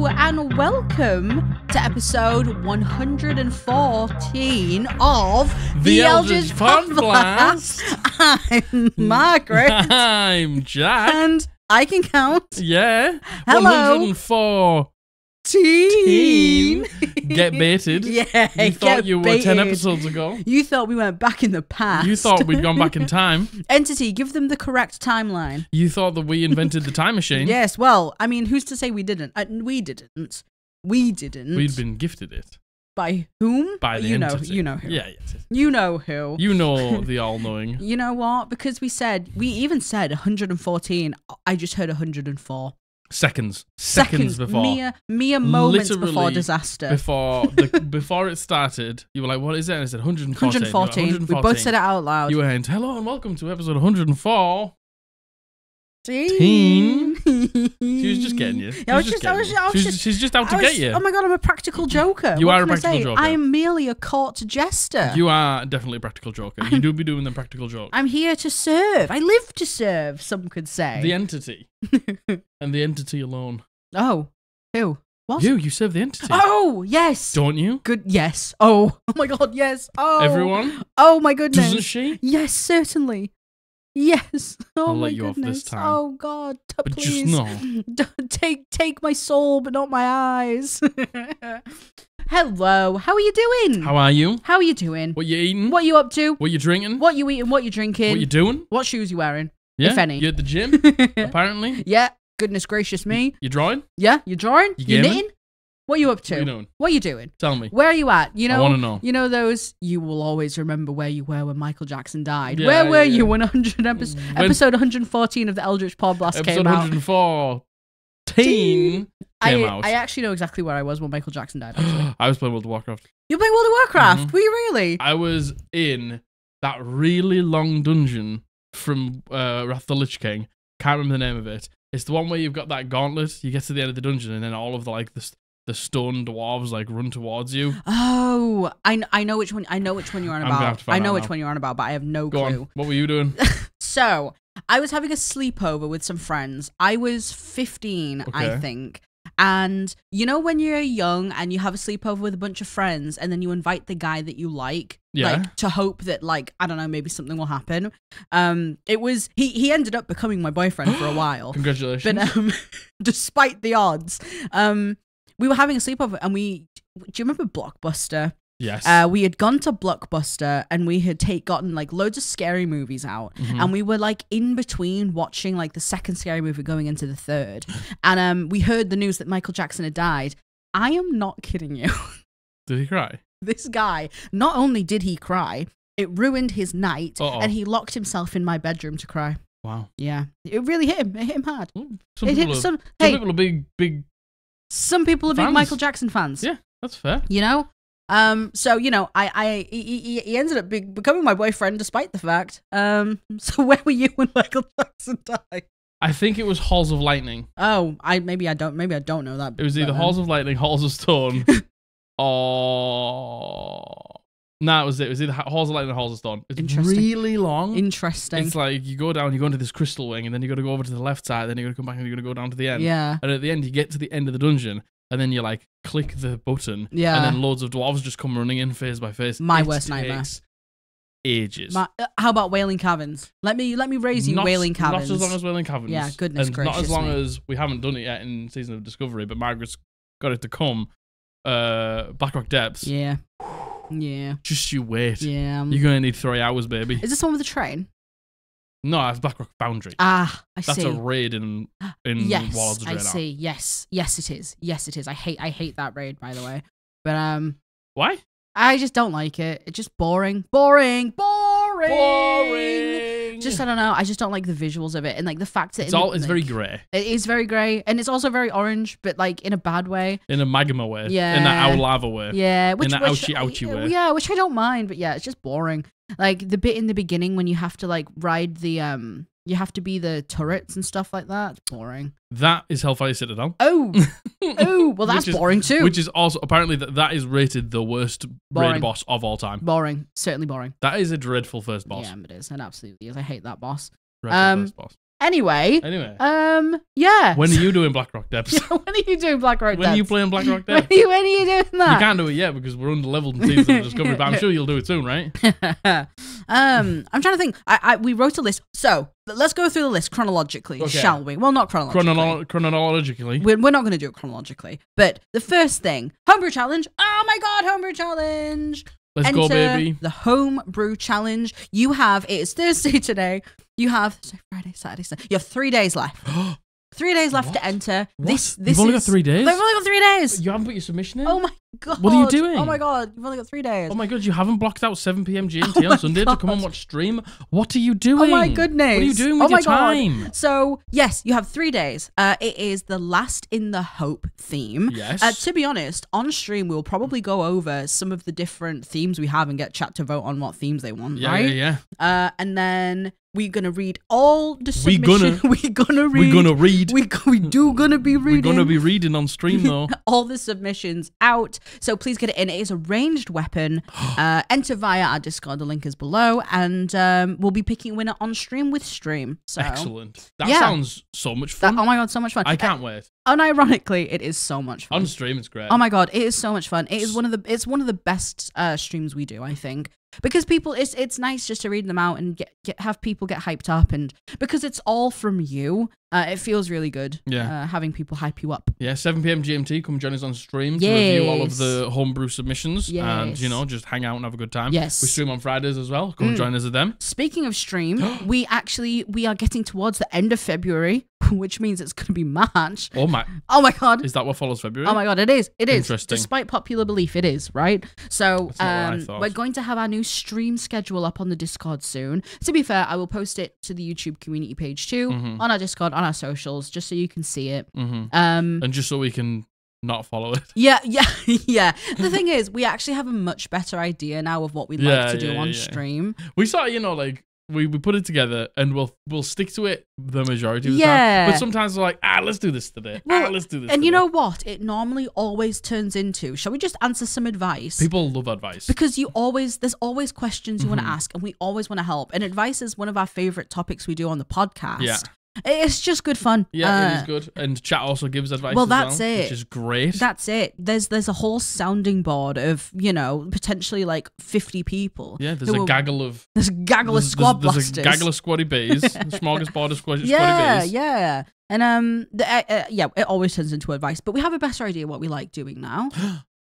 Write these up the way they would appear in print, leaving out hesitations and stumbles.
Hello and welcome to episode 114 of The Eldritch Podblast. I'm Margaret. I'm Jack. And I can count. Yeah. Hello. 104. Teen. Get baited. Yeah. You thought you were 10 episodes ago. You thought we went back in the past. You thought we'd gone back in time. Entity, give them the correct timeline. You thought that we invented the time machine. Yes, well, I mean, who's to say we didn't? We didn't. We didn't. We'd been gifted it. By whom? By the entity. You know who. Yeah, yes. You know who. You know the all-knowing. You know what? Because we even said 114. I just heard 104. Seconds before. Mere moments Literally before disaster. Before it started, you were like, what is it? And I said 114. 114. We both said it out loud. You went, hello and welcome to episode 104. Teen. She was just getting you. She's just out to get you. Oh my god, I'm a practical joker. You are a practical joker. I am merely a court jester. You are definitely a practical joker. You do be doing the practical joke. I'm here to serve. I live to serve, some could say. The entity. And the entity alone. Oh, who? What? You serve the entity. Oh, yes. Don't you? Good, yes. Oh my god, yes. Oh. Everyone? Oh my goodness. Doesn't she? Yes, certainly. Yes. Oh I'll my let you goodness. off this time. Oh god, But please. just know. Take my soul, but not my eyes. Hello. How are you doing? How are you? How are you doing? What you eating? What you up to? What you drinking? What you eating? What you drinking? What you doing? What shoes you wearing? Yeah? If any. You at the gym, apparently? Yeah. Goodness gracious me. You drawing? Yeah. You drawing? You You gaming? knitting? What you up to? What you doing? What you doing? Tell me. Where are you at? You know, I want to know. You know those. You will always remember where you were when Michael Jackson died. Yeah, where were yeah. you when episode 114 of the Eldritch Podblast Episode came out? 104 came out. I actually know exactly where I was when Michael Jackson died. Actually. I was playing World of Warcraft. You playing World of Warcraft? Mhm. Were you really? I was in that really long dungeon from Wrath of the Lich King. Can't remember the name of it. It's the one where you've got that gauntlet. You get to the end of the dungeon, and then all of the stone dwarves run towards you. Oh, I know which one. I know which one you're on I'm gonna have about. to find I know out which now. one you're on about, but I have no Go clue. on. What were you doing? So I was having a sleepover with some friends. I was 15, I Okay. think. And you know when you're young and you have a sleepover with a bunch of friends and then you invite the guy that you like, Yeah. to hope that I don't know, maybe something will happen. It was he ended up becoming my boyfriend for a while. Congratulations. But despite the odds, we were having a sleepover and do you remember Blockbuster? Yes. We had gone to Blockbuster and we had gotten loads of scary movies out, Mhm. and we were in between watching the second scary movie going into the third, and we heard the news that Michael Jackson had died. I am not kidding you. Did he cry? This guy, not only did he cry, it ruined his night, Uh-oh. and he locked himself in my bedroom to cry. Wow. Yeah, it really hit him. It hit him hard. Some It hit people some. Some Hey, people are big. some people are big fans. Michael Jackson fans. Yeah, that's fair. You know? So, he ended up becoming my boyfriend despite the fact. So where were you when Michael Jackson died? I think it was Halls of Lightning. Oh, maybe I don't know that. It was either Halls of Lightning, Halls of Stone, or... Nah, it was it. It was either Halls of Lightning or Halls of Stone. It's Interesting. really long. Interesting. It's like you go down, you go into this crystal wing, and then you got to go over to the left side, then you got to come back and you got to go down to the end. Yeah. And at the end, you get to the end of the dungeon, and then you click the button, Yeah. and then loads of dwarves just come running in phase by phase. My It worst nightmare. takes ages. How about Wailing Caverns? Let me raise you Wailing Caverns. Not as long as Wailing Caverns. Yeah, goodness and gracious not as long me. as we haven't done it yet in Season of Discovery, but Margaret's got it to come. Blackrock Depths. Yeah. Yeah. Just you wait. Yeah. You're gonna need 3 hours, baby. Is this one with the train? No, that's Blackrock Foundry. Ah, I That's see. a raid in Yes, Warlords of I Draenor. see. Yes, it is. Yes, it is. I hate that raid, by the way. But Why? I just don't like it. It's just boring. Just I don't know. I just don't like the visuals of it, and the fact that It's very grey. It is very grey, and it's also very orange, but in a bad way. In a magma way. Yeah. In that owl lava way. Yeah, In that ouchie way. Yeah, which I don't mind, but yeah, it's just boring. The bit in the beginning when you have to ride the you have to be the turrets and stuff like that. It's boring. That is Hellfire Citadel. Oh, well, that's boring too. Which is also apparently that is rated the worst raid boss of all time. Boring, certainly boring. That is a dreadful first boss. Yeah, it is. It absolutely is. I hate that boss. Dreadful first boss. Anyway. Yeah. When are you doing Blackrock Depths? When are you doing Blackrock Depths? When are you playing Blackrock Depths? When are you doing that? You can't do it yet because we're under-leveled in Thieves of the Discovery, but I'm sure you'll do it soon, right? I'm trying to think. We wrote a list. So let's go through the list chronologically, shall we? Well, not chronologically. Chronologically. We're not going to do it chronologically. But the first thing, Homebrew Challenge. Oh my God, Homebrew Challenge. Let's go, baby. The Homebrew Challenge. You have, it is Thursday today. You have, Friday, Saturday, Sunday. You have 3 days left. 3 days left to enter. This You've only got 3 days? They've only got 3 days. You haven't put your submission in? Oh my God. What are you doing? Oh my God. You've only got 3 days. Oh my God. You haven't blocked out 7 p.m. GMT on Sunday to come and watch stream? What are you doing? Oh my goodness. What are you doing with your time? God. So, yes, you have 3 days. It is the Last in the Hope theme. Yes. To be honest, on stream, we'll probably go over some of the different themes we have and get chat to vote on what themes they want, right? Yeah. And then we're gonna read all the submissions. We do gonna be reading. We're gonna be reading on stream though. All the submissions out. So please get it in. It is a ranged weapon. Enter via our Discord. The link is below, and we'll be picking a winner on stream with stream. So excellent. That sounds so much fun. Oh my God, so much fun. I can't wait. Unironically, it is so much fun. On stream, it's great. Oh my God, it is so much fun. It is one of the best streams we do, I think. Because people, it's nice just to read them out and have people get hyped up, and because it's all from you, it feels really good. Yeah, having people hype you up. Yeah, 7 p.m. GMT. Come join us on stream to review all of the homebrew submissions, and just hang out and have a good time. Yes, we stream on Fridays as well. Come join us at them. Speaking of stream, we are getting towards the end of February, which means it's going to be March. Oh my God! Is that what follows February? Oh my God, it is. It is. Interesting. Despite popular belief, it is, right? So we're going to have our new stream schedule up on the Discord soon. To be fair, I will post it to the YouTube community page too, on our Discord, on our socials, just so you can see it. And just so we can not follow it. Yeah. The thing is, we actually have a much better idea now of what we'd like to do on stream. We sort of, we put it together and we'll stick to it the majority of the time. But sometimes we're like, let's do this today. Let's do this. And you know what? It normally always turns into, shall we just answer some advice? People love advice. Because there's always questions you want to ask, and we always want to help. And advice is one of our favorite topics we do on the podcast. Yeah. It's just good fun. Yeah, it is good. And chat also gives advice that's it. Which is great. That's it. There's a whole sounding board of, potentially like 50 people. Yeah, there's a gaggle of squad blasters. There's a gaggle of squaddy bees. Smorgasbord of squaddy bees. Yeah. And it always turns into advice, but we have a better idea what we like doing now.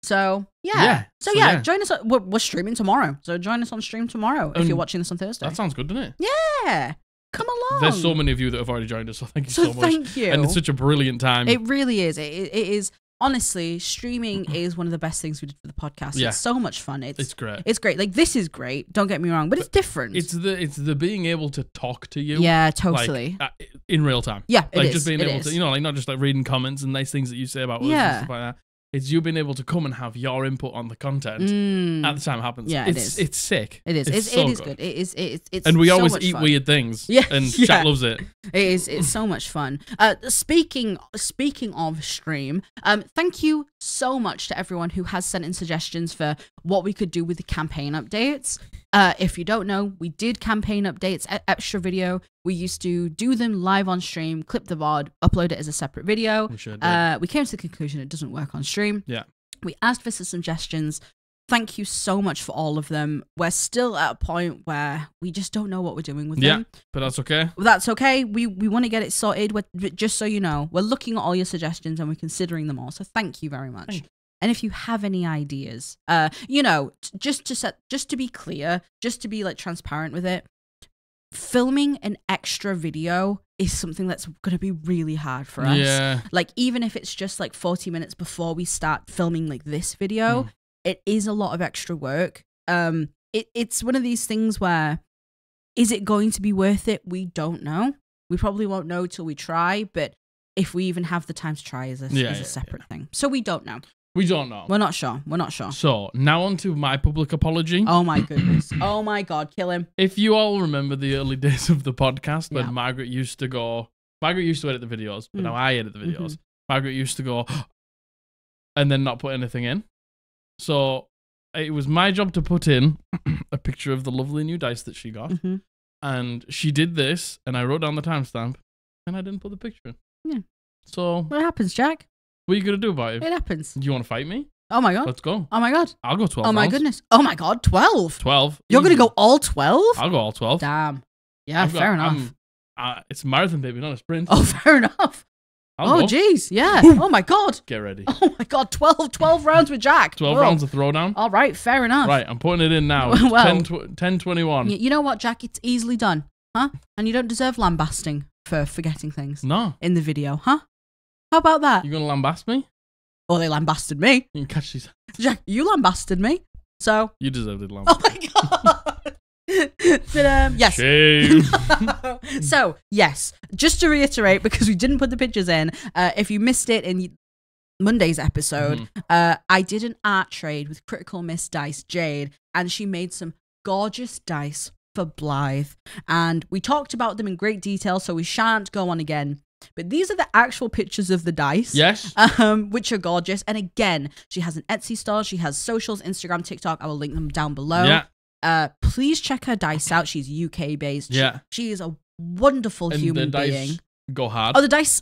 So join us. We're streaming tomorrow, so join us on stream tomorrow if you're watching this on Thursday. That sounds good, doesn't it? Yeah. Come along. There's so many of you that have already joined us, so thank you so much. Thank you. And it's such a brilliant time. It really is. It is. Honestly, streaming is one of the best things we did for the podcast. Yeah. It's so much fun. It's great. It's great. Like, this is great. Don't get me wrong, but it's different. It's the being able to talk to you. Yeah, totally. In real time. Yeah, just being able to, not just reading comments and nice things that you say about us and stuff like that. It's you being able to come and have your input on the content at the time it happens. Yeah, it's sick. It is. It is good. It's and we so always eat weird things. Yeah, and chat loves it. It's so much fun. Speaking of stream, thank you so much to everyone who has sent in suggestions for what we could do with the campaign updates. If you don't know, we did campaign updates, extra video. We used to do them live on stream, clip the VOD, upload it as a separate video. We sure did. We came to the conclusion it doesn't work on stream. Yeah. We asked for some suggestions. Thank you so much for all of them. We're still at a point where we just don't know what we're doing with them. Yeah, but that's okay. That's okay. We want to get it sorted. Just so you know, we're looking at all your suggestions and we're considering them all. So thank you very much. And if you have any ideas, just to be clear, just to be transparent with it, filming an extra video is something that's going to be really hard for us. Yeah. Even if it's just 40 minutes before we start filming this video, it is a lot of extra work. It's one of these things where, is it going to be worth it? We don't know. We probably won't know till we try, but if we even have the time to try is a separate thing. So we don't know. We don't know. We're not sure. So, now on to my public apology. Oh my goodness. Oh my God, kill him. If you all remember the early days of the podcast when Margaret used to edit the videos, but now I edit the videos. Margaret used to go and then not put anything in. So, it was my job to put in a picture of the lovely new dice that she got. And she did this, and I wrote down the timestamp, and I didn't put the picture in. Yeah. So What happens, Jack? what are you gonna do about it? It happens. Do you want to fight me? Oh my god. Let's go. Oh my god. I'll go 12 Oh my rounds. goodness. Oh my god. 12. 12. You're Easy. gonna go all 12? I'll go all 12. Damn. Yeah, I've got- fair enough. It's a marathon, baby, not a sprint. Oh, fair enough. I'll go. Jeez. Yeah. Oh my god. Get ready. Oh my god. 12 rounds with Jack. 12 Whoa. rounds of throwdown. All right. Fair enough. Right, I'm putting it in now. Well. 10:21. You know what, Jack? It's easily done. Huh? And you don't deserve lambasting for forgetting things No. in the video. Huh? How about that? You gonna lambast me? Well, they lambasted me. You can catch these. Jack, you lambasted me. So. You deserved it, lamb. Oh my god. But, yes. Shame. So, yes, just to reiterate, because we didn't put the pictures in, if you missed it in Monday's episode, I did an art trade with Critical Miss Dice Jade, and she made some gorgeous dice for Blythe. And we talked about them in great detail, so we shan't go on again. But these are the actual pictures of the dice. Yes. Which are gorgeous. And again, she has an Etsy store. She has socials, Instagram, TikTok. I will link them down below. Yeah. Please check her dice out. She's UK based. Yeah. She is a wonderful And human the dice being. go hard. Oh, the dice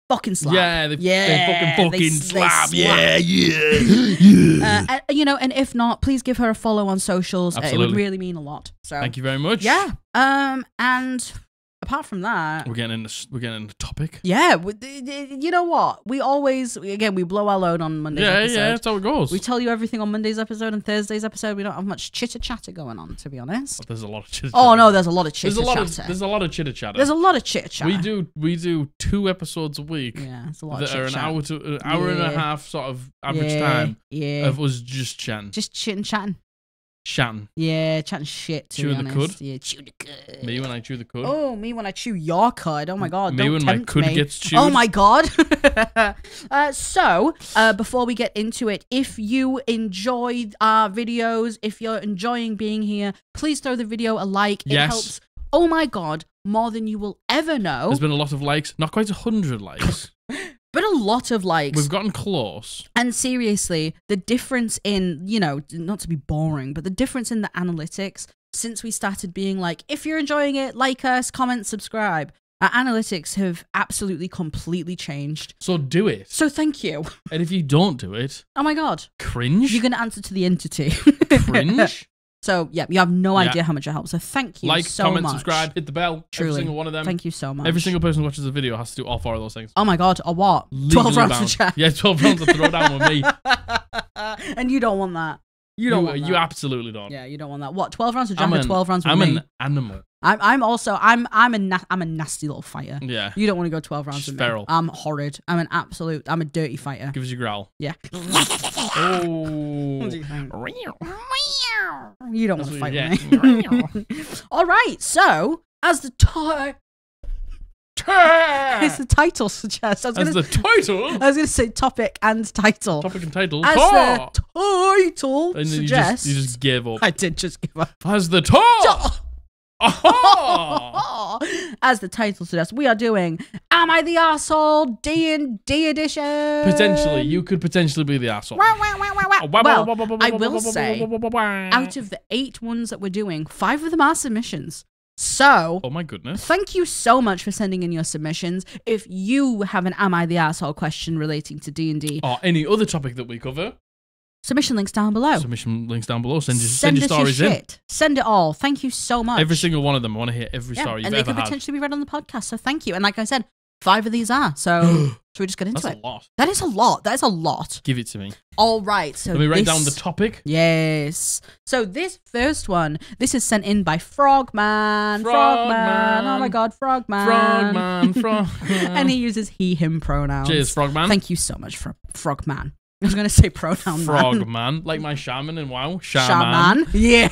fucking slap. Yeah, they fucking slap. slap. Yeah. And if not, please give her a follow on socials. It Absolutely. would really mean a lot. So Thank you very much. yeah. And apart from that, We're getting into topic. yeah, you know what? We blow our load on Monday's episode. Yeah, that's how it goes. We tell you everything on Monday's episode and Thursday's episode. We don't have much chitter-chatter going on, to be honest. There's a lot of chitter. Oh, no, there's a lot of chitter-chatter. There's a lot of chitter chatter. There's a lot of chitter-chatter. We do 2 episodes a week. Yeah, it's a lot that of are an chitter-chatter. hour and a half sort of average time of us just chatting. Just chitting-chatting. Chatting. Yeah, chatting shit, to Chewing be the honest. cud? Yeah, chew the cud. Me when I chew the cud. Oh, me when I chew your cud. Oh my god, Me don't when my tempt cud me. gets chewed. Oh my god. So, before we get into it, if you enjoyed our videos, if you're enjoying being here, please throw the video a like. It Yes. helps, oh my god, more than you will ever know. There's been a lot of likes. Not quite 100 likes. But a lot of likes. We've gotten close. And seriously, the difference in, not to be boring, but the difference in the analytics since we started being like, if you're enjoying it, like us, comment, subscribe. Our analytics have absolutely completely changed. So do it. So thank you. And if you don't do it, Oh my god. cringe. You're going to answer to the entity. Cringe. So, yeah, you have no idea how much it helps. So thank you Like, so comment, much. subscribe, hit the bell. Truly. Every single one of them. Thank you so much. Every single person who watches the video has to do all 4 of those things. Oh my god, or what? Legally 12 rounds bound. for chat. Yeah, 12 rounds to throw down with me. And you don't want that. You don't want that. You absolutely don't. Yeah, you don't want that. What, 12 rounds with Jack or 12 rounds with I'm me? an animal. I'm a nasty little fighter. Yeah. You don't want to go 12 rounds She's with feral. me. I'm horrid. I'm a dirty fighter. Give us your growl. Yeah. Oh. What do you think? You don't want to fight That's with me. All right, so as the as the title suggests, I was going to say topic and title. Topic and title. As the title And then suggests, you just gave up. I did just give up. As the top. As the title suggests, we are doing Am I the Arsehole D&D edition? Potentially. You could potentially be the asshole. Well, I will say, out of the 8 ones that we're doing, 5 of them are submissions. So, Oh my goodness. thank you so much for sending in your submissions. If you have an Am I the Arsehole question relating to D&D, Or any other topic that we cover. submission links down below. Submission links down below. Send your us stories your in. shit. Send it all. Thank you so much. Every single one of them. I want to hear every story you've and they ever could had. potentially be read on the podcast. So thank you. And like I said, 5 of these are. So should we just get into That's it? a lot. That is a lot. That is a lot. Give it to me. All right. So Let me write down the topic. Yes. So this first one, this is sent in by Frogman. Frogman. Oh my god, Frogman. Frogman. And he uses he, him pronouns. Cheers, Frogman. Thank you so much for Frogman. I was going to say pronoun man. Frogman. Like my shaman in WoW. Shaman. Yeah.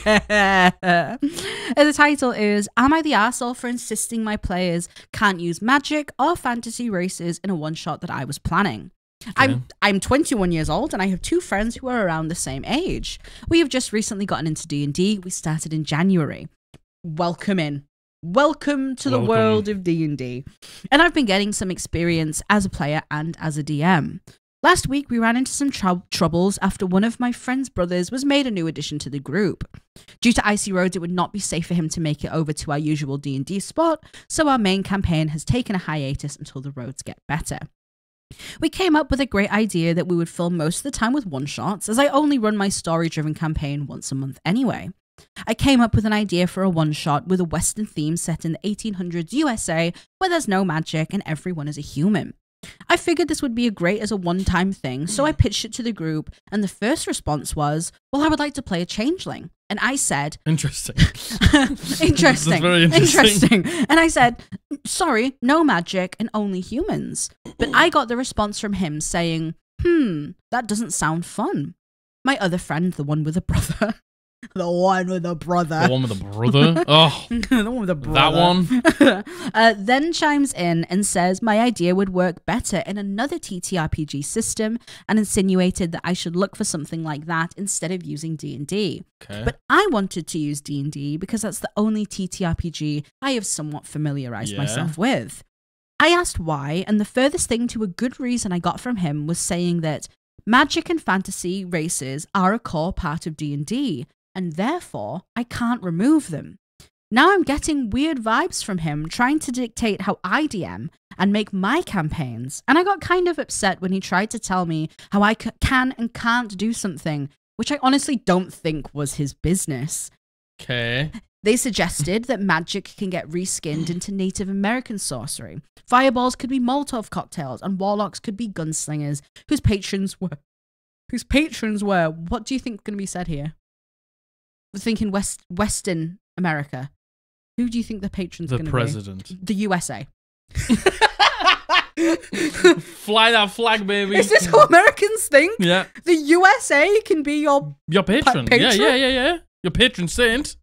The title is Am I the Arsehole for insisting my players can't use magic or fantasy races in a one-shot that I was planning? Okay. I'm 21 years old and I have 2 friends who are around the same age. We have just recently gotten into D&D. We started in January. Welcome in. Welcome to the world of D&D. And I've been getting some experience as a player and as a DM. Last week, we ran into some troubles after one of my friend's brothers was made a new addition to the group. Due to icy roads, it would not be safe for him to make it over to our usual D&D spot, so our main campaign has taken a hiatus until the roads get better. We came up with a great idea that we would fill most of the time with one-shots, as I only run my story-driven campaign once a month anyway. I came up with an idea for a one-shot with a Western theme set in the 1800s USA, where there's no magic and everyone is a human. I figured this would be great as a one-time thing, so I pitched it to the group, and the first response was, well, I would like to play a changeling. And I said... Interesting. Interesting. That's very interesting. And I said, sorry, no magic and only humans. But I got the response from him saying, that doesn't sound fun. My other friend, the one with a brother... The one with the brother. The one with the brother? Oh. The one with the brother. That one. Then chimes in and says my idea would work better in another TTRPG system and insinuated that I should look for something like that instead of using D&D. Okay. But I wanted to use D&D because that's the only TTRPG I have somewhat familiarized myself with. I asked why, and the furthest thing to a good reason I got from him was saying that magic and fantasy races are a core part of D&D, and therefore I can't remove them. Now I'm getting weird vibes from him trying to dictate how I DM and make my campaigns, and I got kind of upset when he tried to tell me how I can and can't do something, which I honestly don't think was his business. Okay. They suggested that magic can get reskinned into Native American sorcery. Fireballs could be Molotov cocktails, and warlocks could be gunslingers, whose patrons were... What do you think is going to be said here? We're thinking Western America. Who do you think the patron's going to be? The president. The USA. Fly that flag, baby. Is this how Americans think? Yeah. The USA can be your patron. patron? Yeah. Your patron saint.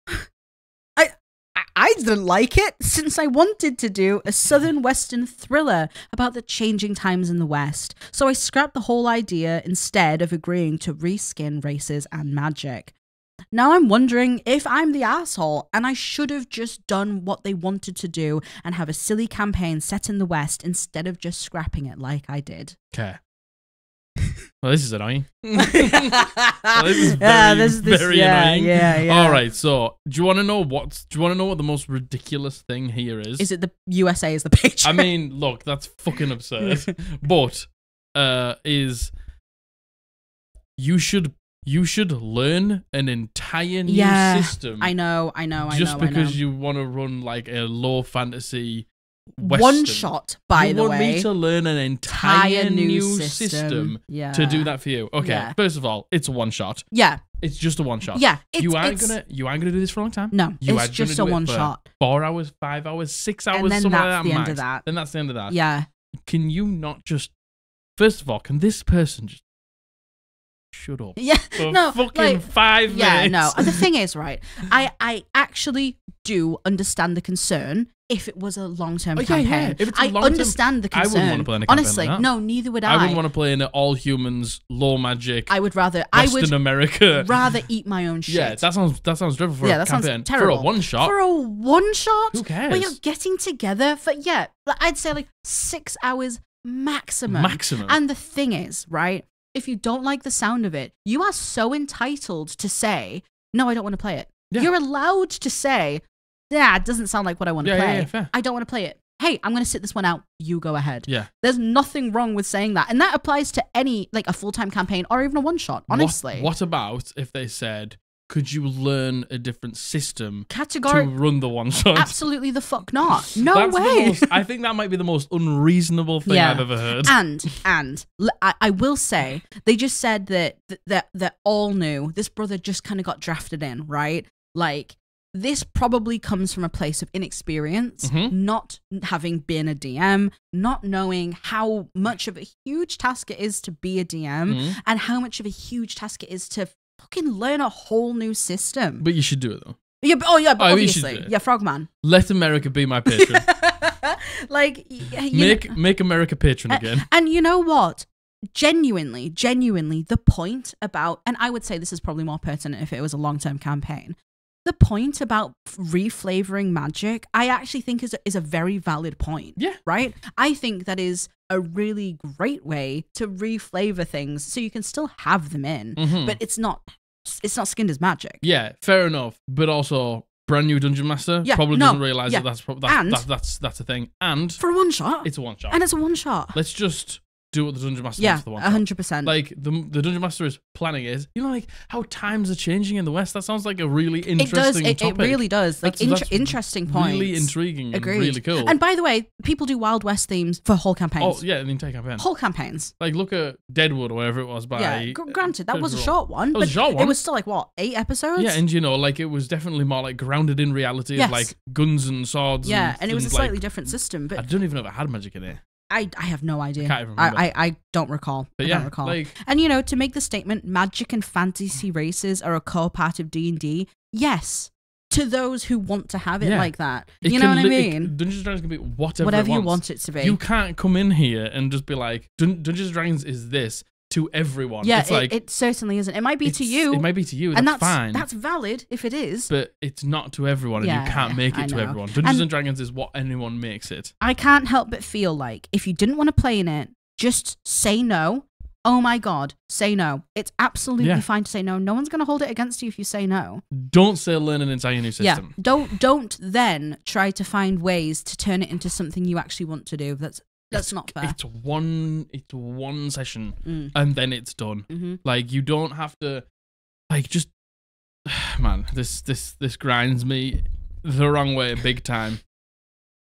I didn't like it, since I wanted to do a southern western thriller about the changing times in the West. So I scrapped the whole idea instead of agreeing to reskin races and magic. Now I'm wondering if I'm the asshole and I should have just done what they wanted to do and have a silly campaign set in the West instead of just scrapping it like I did. Okay. Well, this is annoying. This is very annoying. Yeah. All right. So, do you want to know what the most ridiculous thing here is? Is it the USA is the patron? I mean, look, that's fucking absurd. But is you should learn an entire new system. I know. Just because you want to run like a low fantasy Western. One shot, by the way. You want me to learn an entire new system to do that for you. Okay, first of all, it's a one shot. Yeah. It's just a one shot. Yeah. You aren't gonna do this for a long time. No, it's just a one shot. 4 hours, 5 hours, 6 hours, and then something that's like that. the end of that. Then that's the end of that. Yeah. Can you not just... First of all, can this person just shut up? Yeah. For fucking 5 minutes. Yeah, no. The thing is, right, I actually do understand the concern if it was a long-term campaign. Yeah. If it's a long-term, understand the concern. I wouldn't want to play in a campaign honestly, like that. No, neither would I. I wouldn't want to play in all humans, low magic. I would America. Rather eat my own shit. Yeah, that sounds dreadful for a campaign. Sounds terrible. For a one shot. For a one shot? Who cares? Where you're getting together for I'd say like 6 hours maximum. And the thing is, right, if you don't like the sound of it, you are so entitled to say, no, I don't want to play it. Yeah. You're allowed to say, yeah, it doesn't sound like what I want to play. Yeah, fair. I don't want to play it. Hey, I'm going to sit this one out. You go ahead. Yeah. There's nothing wrong with saying that. And that applies to any, like, a full-time campaign or even a one-shot, honestly. What about if they said, could you learn a different system to run the one-shot? Absolutely the fuck not. No way. I think that might be the most unreasonable thing I've ever heard. And I will say, they just said that all new. This brother just kind of got drafted in, right? Like, this probably comes from a place of inexperience, not having been a DM, not knowing how much of a huge task it is to be a DM, and how much of a huge task it is to fucking learn a whole new system. But you should do it, though. Yeah, but obviously. Yeah, Frogman. Let America be my patron. Like, make America patron again. And you know what? Genuinely, the point about, and I would say this is probably more pertinent if it was a long-term campaign, the point about reflavoring magic, I actually think is a very valid point. Yeah. Right? I think that is a really great way to reflavor things so you can still have them in, but it's not skinned as magic. Yeah, fair enough. But also, brand new dungeon master probably doesn't realize that that's a thing. And for a one shot, it's a one shot, and it's a one shot. Let's just do what the dungeon master wants for the one shot. 100%. Like the dungeon master is planning it. You know, like how times are changing in the West. That sounds like a really interesting topic. It really does. Like interesting points. Really intriguing. Agreed. And really cool. And by the way, people do Wild West themes for whole campaigns. Oh yeah, the entire campaign. Whole campaigns. Like look at Deadwood or whatever it was by. Yeah, granted that was a short one. It was still like what, 8 episodes? Yeah, and you know, like it was definitely more like grounded in reality of like guns and swords. Yeah, and it was a slightly different system. But I don't even know if it had magic in it. I have no idea. I can't even remember. I don't recall. But I don't recall. Like, and you know, to make the statement, magic and fantasy races are a core part of D&D. Yes, to those who want to have it like that. You know what I mean? Dungeons and Dragons can be whatever you want it to be. You can't come in here and just be like, Dungeons and Dragons is this to everyone. Yeah, it's it certainly isn't. It might be to you. It might be to you, and that's fine. That's valid if it is. But it's not to everyone, and you can't make it to everyone. Dungeons and Dragons is what anyone makes it. I can't help but feel like if you didn't want to play in it, just say no. Oh my God, say no. It's absolutely fine to say no. No one's going to hold it against you if you say no. Don't say learn an entire new system. Yeah, don't then try to find ways to turn it into something you actually want to do. That's not fair. It's one session and then it's done. Like you don't have to, like just, man. This grinds me the wrong way big time.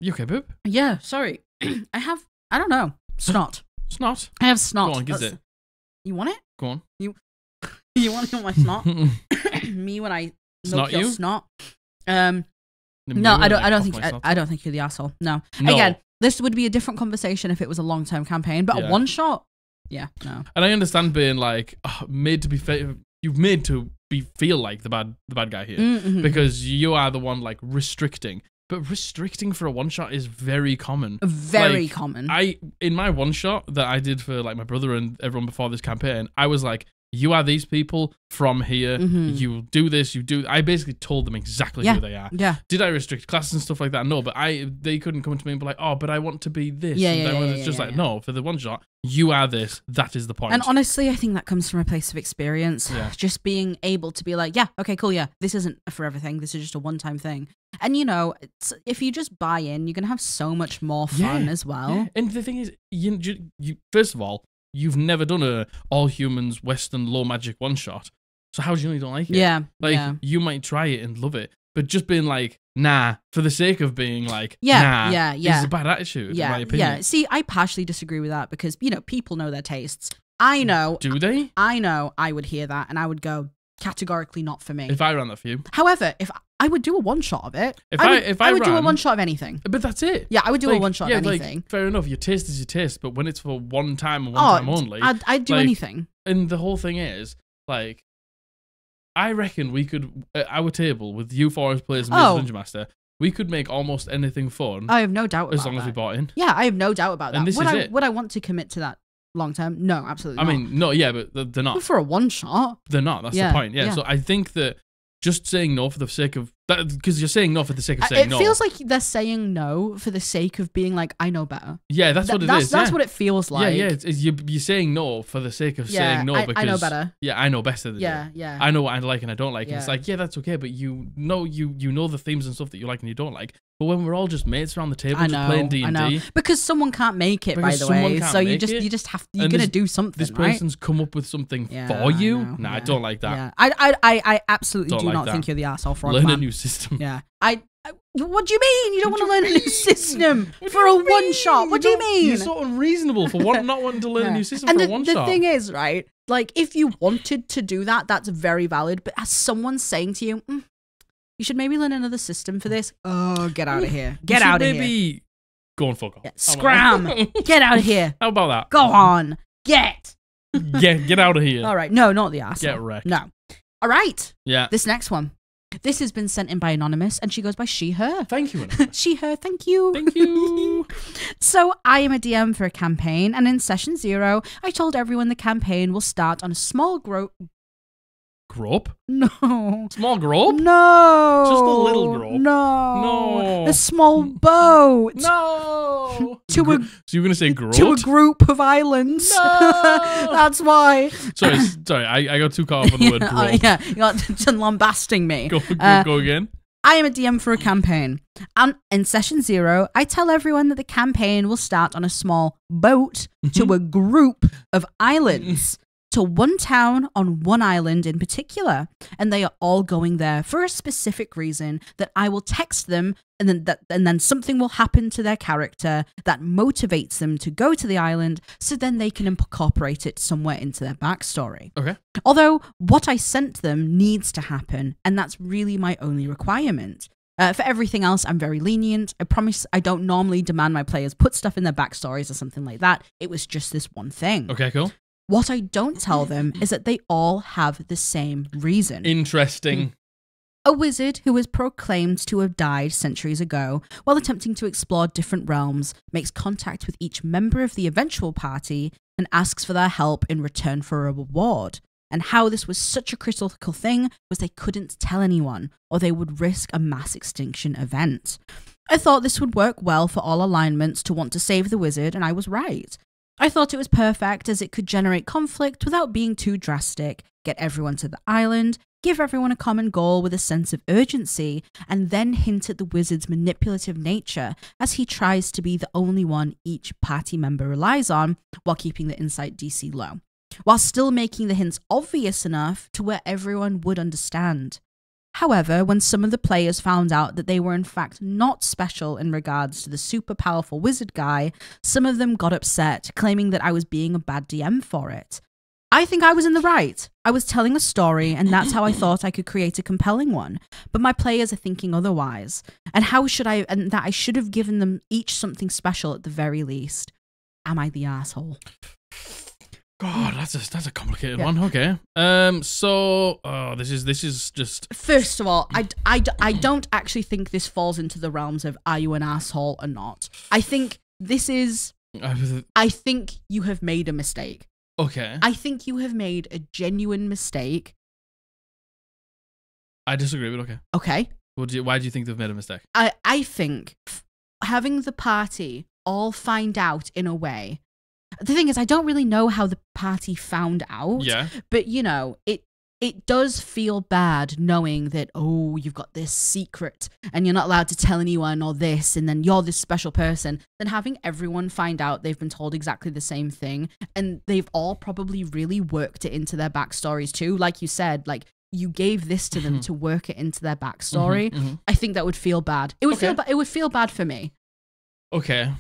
You okay, Boop? Yeah, sorry. I don't know, snot. Snot. I have snot. Go on, gives it. You want it? Go on. You want to know my snot? Me when I milk your snot. No, I don't think you're the asshole. No. Again. This would be a different conversation if it was a long-term campaign, but a one-shot, no. And I understand being like made to be feel like the bad guy here because you are the one like restricting. But restricting for a one-shot is very common. Very common. In my one-shot that I did for like my brother and everyone before this campaign, I was like, you are these people from here. You do this. You do. I basically told them exactly who they are. Yeah. Did I restrict classes and stuff like that? No, but they couldn't come to me and be like, oh, but I want to be this. It's just like, no, for the one shot, you are this. That is the point. And honestly, I think that comes from a place of experience. Yeah. Just being able to be like, yeah, okay, cool, yeah, this isn't a forever thing. This is just a one-time thing. And you know, if you just buy in, you're gonna have so much more fun as well. Yeah. And the thing is, you first of all, you've never done a all humans Western low magic one shot, so how do you know you don't like it? Yeah, you might try it and love it, but just being like, nah, for the sake of being like, is a bad attitude. In my opinion. Yeah. See, I partially disagree with that because you know people know their tastes. I know. Do they? I know. I would hear that and I would go categorically not for me. If I ran that for you. However, if I would do a one shot of it. I would do a one shot of anything. But that's it. Yeah, I would do a one shot of anything. Fair enough. Your taste is your taste, but when it's for one time and one time only, I'd do anything. And the whole thing is like, I reckon we could at our table with you four as players and me as Dungeon Master, we could make almost anything fun. I have no doubt about that. As long as we bought in. Yeah, I have no doubt about that. And this is it. Would I want to commit to that long term? No, absolutely not. I mean, no, yeah, but they're not. But for a one shot. They're not. That's the point. Yeah. So I think that just saying no for the sake of that, because you're saying no for the sake of saying no. It feels like they're saying no for the sake of being like, I know better. Yeah, that's what it is. That's what it feels like. Yeah. You're saying no for the sake of saying no because I know better. Yeah, I know better than you. Yeah. I know what I like and I don't like. And it's like, yeah, that's okay, but you know the themes and stuff that you like and you don't like. But when we're all just mates around the table just playing D&D, I know. Because someone can't make it, by the way. So you're gonna do something. This person's come up with something for you. Nah, I don't like that. Yeah. I absolutely do not think you're the asshole for learn a new system. Yeah. What do you mean? You don't want to learn a new system for a one shot? What do you mean? You're so unreasonable for not wanting to learn a new system for a one shot. And the thing is, right? Like, if you wanted to do that, that's very valid. But as someone saying to you, you should maybe learn another system for this. Oh, get out of here. Get out of here. Maybe go and fuck off. Yeah, scram. Get out of here. How about that? Go on. Get out of here. All right. No, not the asshole. Get wrecked. No. All right. Yeah. This next one. This has been sent in by Anonymous, and she goes by she, her. Thank you, Anonymous. She, her, thank you. Thank you. So, I am a DM for a campaign, and in session 0, I told everyone the campaign will start on a small Grope? No. Small grope? No. Just a little grope? No. No. A small boat. No. To a, So you're going to say grope? to a group of islands. No. That's why. Sorry, I got too caught up on the word grope. Yeah, you got lambasting me. Go again. I am a DM for a campaign. And in session 0, I tell everyone that the campaign will start on a small boat to a group of islands, to one town on one island in particular. And they are all going there for a specific reason that I will text them, and then something will happen to their character that motivates them to go to the island, so then they can incorporate it somewhere into their backstory. Okay. Although what I sent them needs to happen, and that's really my only requirement. For everything else, I'm very lenient. I promise I don't normally demand my players put stuff in their backstories or something like that. It was just this one thing. Okay, cool. What I don't tell them is that they all have the same reason. Interesting. A wizard who was proclaimed to have died centuries ago while attempting to explore different realms makes contact with each member of the eventual party and asks for their help in return for a reward. And how this was such a critical thing was they couldn't tell anyone, or they would risk a mass extinction event. I thought this would work well for all alignments to want to save the wizard, and I was right. I thought it was perfect as it could generate conflict without being too drastic, get everyone to the island, give everyone a common goal with a sense of urgency, and then hint at the wizard's manipulative nature as he tries to be the only one each party member relies on while keeping the insight DC low, while still making the hints obvious enough to where everyone would understand. However, when some of the players found out that they were in fact not special in regards to the super powerful wizard guy, some of them got upset, claiming that I was being a bad DM for it. I think I was in the right. I was telling a story, and that's how I thought I could create a compelling one. But my players are thinking otherwise. And that I should have given them each something special at the very least. Am I the asshole? God, that's a complicated one. Okay. This is just. First of all, I don't actually think this falls into the realms of are you an asshole or not. I think this is. I think you have made a mistake. Okay. I think you have made a genuine mistake. I disagree, but okay. Okay. Why do you think they've made a mistake? I think having the party all find out in a way. The thing is, I don't really know how the party found out. Yeah. But, you know, it does feel bad knowing that, oh, you've got this secret and you're not allowed to tell anyone or this, and then you're this special person. Then having everyone find out they've been told exactly the same thing, and they've all probably really worked it into their backstories too. Like you said, like, you gave this to them to work it into their backstory. I think that would feel bad. It would it would feel bad for me. Okay.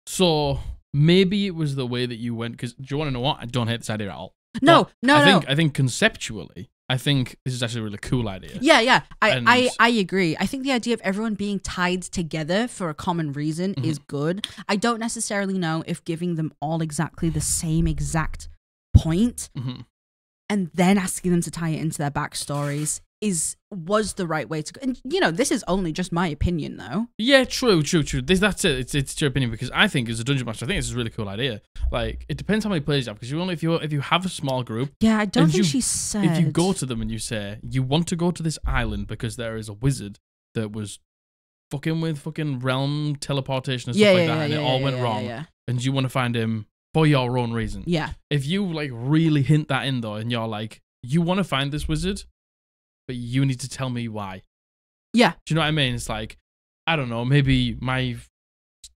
So maybe it was the way that you went, because do you want to know what? I don't hate this idea at all. No. I think conceptually, I think this is actually a really cool idea. Yeah. I agree. I think the idea of everyone being tied together for a common reason is good. I don't necessarily know if giving them all exactly the same exact point and then asking them to tie it into their backstories was the right way to go. And, you know, this is only just my opinion, though. Yeah, true. That's it. It's your opinion, because I think as a dungeon master, I think this is a really cool idea. Like, it depends how many players you have, because if you have a small group. Yeah, I don't think she said. If you go to them and you say you want to go to this island because there is a wizard that was fucking with fucking realm teleportation and stuff like that, and it all went wrong, and you want to find him for your own reason. Yeah. If you like really hint that in though, and you're like, you want to find this wizard, but you need to tell me why. Yeah. Do you know what I mean? It's like, I don't know, maybe my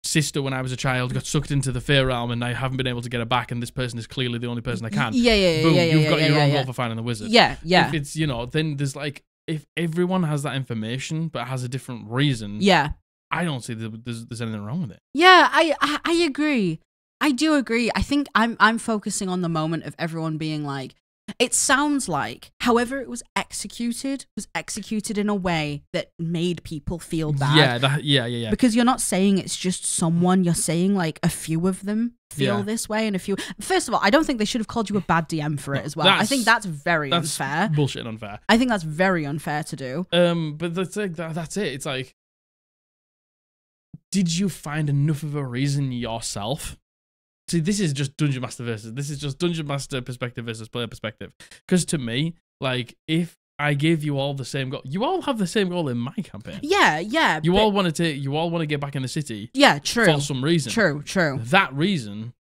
sister when I was a child got sucked into the Fae realm and I haven't been able to get her back, and this person is clearly the only person I can. Boom, you've got your own goal for finding the wizard. Yeah. If it's, you know, then there's like, if everyone has that information but has a different reason, I don't see there's anything wrong with it. Yeah, I agree. I do agree. I think I'm focusing on the moment of everyone being like, it sounds like, however it was executed in a way that made people feel bad. Yeah. Because you're not saying it's just someone, you're saying like a few of them feel this way, and a few. First of all, I don't think they should have called you a bad DM for it as well. I think that's very unfair. Bullshit and unfair. I think that's very unfair to do. But that's it. It's like, did you find enough of a reason yourself? See, this is just Dungeon Master perspective versus player perspective. Because to me, Like, if I gave you all the same goal, you all have the same goal in my campaign. Yeah. You all want to get back in the city. Yeah, true. For some reason. True. That reason,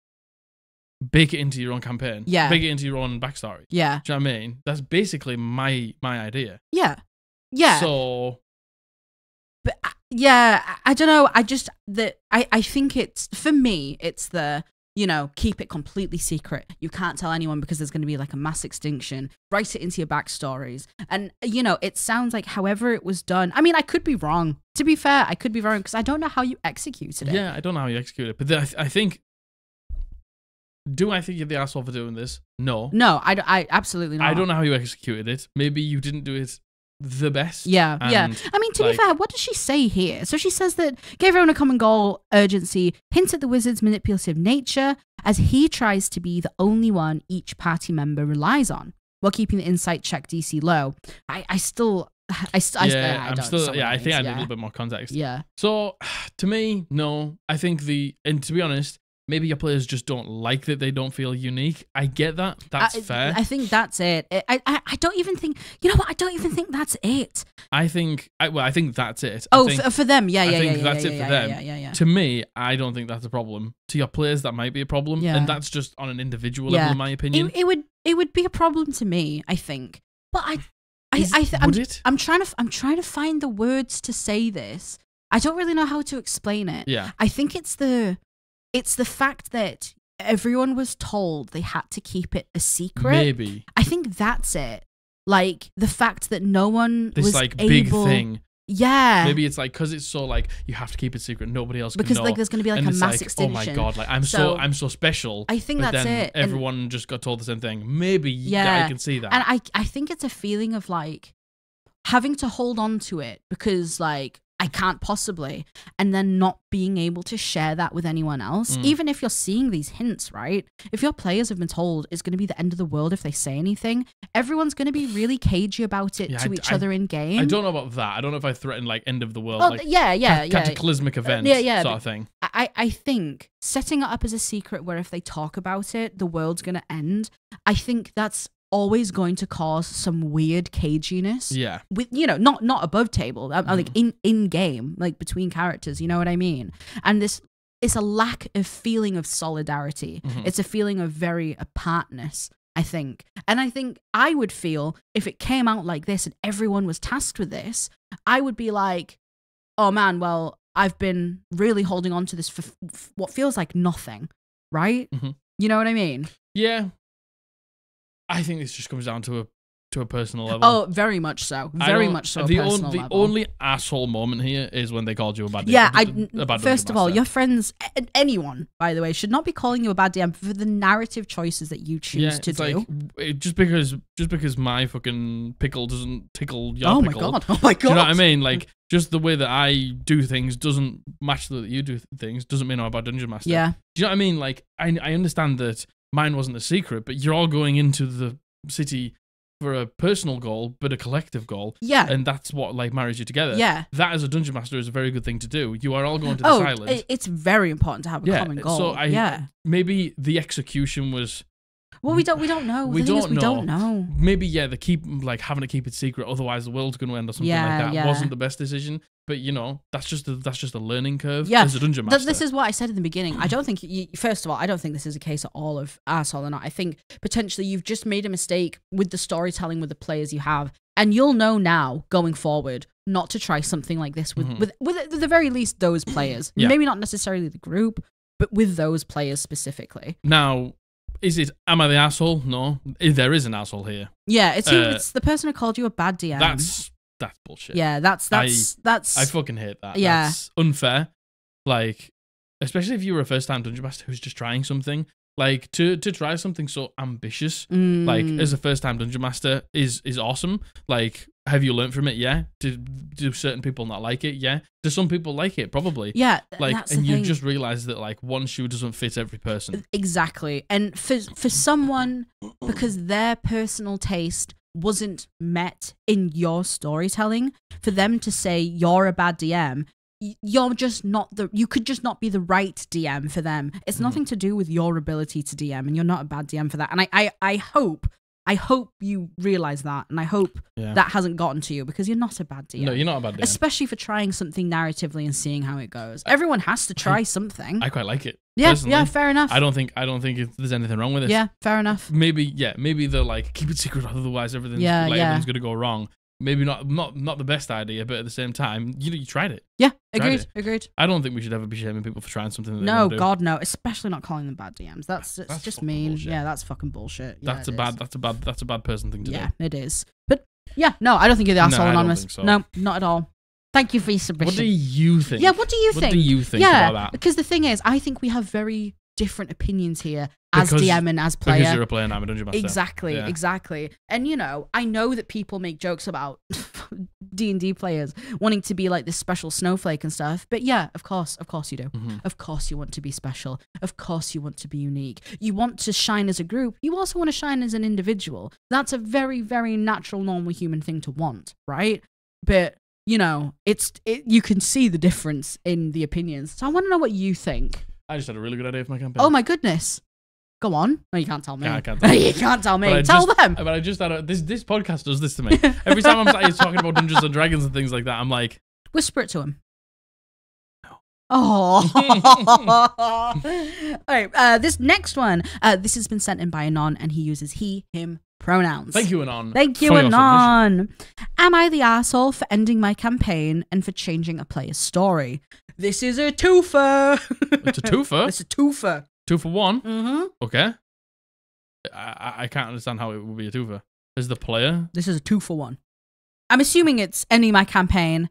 bake it into your own campaign. Yeah. Bake it into your own backstory. Yeah. Do you know what I mean? That's basically my idea. Yeah. So, but I don't know. I think it's, for me, it's the, keep it completely secret. You can't tell anyone because there's going to be like a mass extinction. Write it into your backstories. And, it sounds like however it was done. I mean, I could be wrong. To be fair, I could be wrong because I don't know how you executed it. Yeah, I don't know how you execute it. But then I think, do I think you're the asshole for doing this? No. No, I absolutely not. I don't know how you executed it. Maybe you didn't do it the best. Yeah. I mean, to be fair, what does she say here? So she says that gave everyone a common goal, urgency, hint at the wizard's manipulative nature, as he tries to be the only one each party member relies on, while keeping the insight check DC low. I think I need a little bit more context. Yeah. So, to me, no. I think and to be honest, maybe your players just don't like that they don't feel unique. I get that. That's fair. I think that's it. I don't even think, I don't even think that's it. I think that's it. For them, yeah. I think that's it for them. Yeah. To me, I don't think that's a problem. To your players, that might be a problem. Yeah. And that's just on an individual level, in my opinion. It would be a problem to me, I think. But would it? I'm trying to find the words to say this. I don't really know how to explain it. Yeah. I think it's the fact that everyone was told they had to keep it a secret. Maybe. I think that's it. Like, the fact that no one was like able... big thing. Yeah. Maybe it's like, because it's so like, you have to keep it secret, nobody else can know. Because like there's going to be like and a it's mass like, extinction. Oh my God, like I'm so special. I think but that's then it. Everyone just got told the same thing. Maybe I can see that. And I think it's a feeling of like having to hold on to it because like I can't possibly, and then not being able to share that with anyone else. Even if you're seeing these hints, right? If your players have been told it's going to be the end of the world if they say anything, everyone's going to be really cagey about it to each other in game. I don't know about that. I don't know if I threaten like end of the world, like cataclysmic event sort of thing. I think setting it up as a secret where if they talk about it, the world's going to end. I think that's always going to cause some weird caginess. Yeah. With not above table, like in game, like between characters, you know what I mean? And it's a lack of feeling of solidarity. It's a feeling of very apartness, I think. And I think I would feel if it came out like this and everyone was tasked with this, I would be like, oh man, well, I've been really holding on to this for what feels like nothing, right? You know what I mean? Yeah. I think this just comes down to a personal level. Oh, very much so. Very much so. The only asshole moment here is when they called you a bad DM. Yeah, first of all, your friends, anyone, by the way, should not be calling you a bad DM for the narrative choices that you choose to do. Like, just because my fucking pickle doesn't tickle your pickle. Oh my god. Do you know what I mean? Like, just the way that I do things doesn't match the way that you do things. Doesn't mean I'm a bad dungeon master. Yeah. Do you know what I mean? Like, I understand that mine wasn't a secret, but you're all going into the city for a personal goal, but a collective goal. Yeah. And that's what like marries you together. Yeah. That as a dungeon master is a very good thing to do. You are all going to this island. It's very important to have a common goal. So maybe the execution was... Well, we don't know. We don't know. Maybe, they keep like having to keep it secret, otherwise the world's going to end or something like that. Yeah. Wasn't the best decision. But that's just a learning curve as a dungeon master. This is what I said in the beginning. I don't think first of all, I don't think this is a case at all of arsehole or not. I think potentially you've just made a mistake with the storytelling with the players you have, and you'll know now going forward not to try something like this with at the very least those players. Maybe not necessarily the group, but with those players specifically. Now, am I the asshole? No, there is an asshole here. Yeah, it's the person who called you a bad DM. That's bullshit. Yeah, that's I fucking hate that. Yeah. That's unfair. Like, especially if you were a first time dungeon master who's just trying something. Like, to try something so ambitious, like as a first time dungeon master is awesome. Like, have you learned from it? Yeah. Do certain people not like it? Yeah. Do some people like it? Probably. Yeah. Like, and you just realize that like one shoe doesn't fit every person. Exactly. And for someone, because their personal taste wasn't met in your storytelling, for them to say you're a bad DM, you're just not you could just not be the right DM for them. It's nothing to do with your ability to DM, and you're not a bad DM for that. And I hope I hope you realize that, and I hope Yeah. that hasn't gotten to you, because you're not a bad DM. No, you're not a bad DM. Especially for trying something narratively and seeing how it goes. Everyone has to try something. I quite like it. Yeah, personally. yeah, fair enough. I don't think there's anything wrong with it. Yeah, fair enough. Maybe they're like, keep it secret, otherwise everything's gonna go wrong. Maybe not the best idea, but at the same time, you tried it. Yeah, Tried agreed. I don't think we should ever be shaming people for trying something that they No, don't do. God, no. Especially not calling them bad DMs. That's just fucking mean. bullshit. Yeah, that's fucking bullshit. That's yeah, a bad person thing to do. Yeah, it is. But yeah, no, I don't think you're the No, asshole I don't anonymous. think so. No, not at all. Thank you for your submission. What do you think? Yeah, what do you think? What do you think yeah, about that? because the thing is, I think we have very different opinions here as DM and as player. Because you're a player and I'm a dungeon master. Exactly. And I know that people make jokes about D&D players wanting to be like this special snowflake and stuff. But yeah, of course you do. Mm-hmm. Of course you want to be special. Of course you want to be unique. You want to shine as a group. You also want to shine as an individual. That's a very, very natural, normal human thing to want, right? But you can see the difference in the opinions. So I want to know what you think. I just had a really good idea for my campaign. Oh my goodness. Go on. No, you can't tell me. Yeah, I can't tell you. You can't tell me. But Tell them. But I just had this podcast does this to me. Every time I'm sat here talking about Dungeons and Dragons and things like that, I'm like, Whisper it to him. No. Oh. All right. This next one. This has been sent in by Anon, and he uses he, him pronouns. thank you, Anon. Thank you, for your Anon. Am I the asshole for ending my campaign and for changing a player's story? This is a twofer. It's a twofer. It's a twofer. 2 for 1. Mm-hmm. Okay. I can't understand how it would be a twofer. As the player? This is a 2-for-1. I'm assuming it's ending my campaign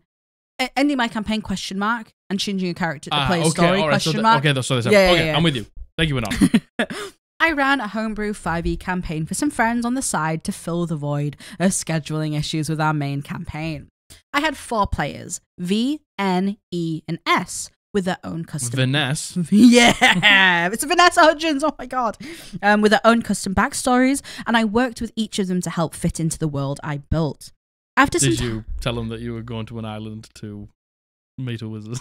question mark and changing a character to player's story all right, question mark. Okay, so there's Yeah. I'm with you. Thank you, Anon. I ran a homebrew 5e campaign for some friends on the side to fill the void of scheduling issues with our main campaign. I had 4 players, V, N, E, and S, with their own custom... Vanessa. Yeah! It's Vanessa Hudgens, oh my god! With their own custom backstories, and I worked with each of them to help fit into the world I built. Did you tell them that you were going to an island to meet a wizard?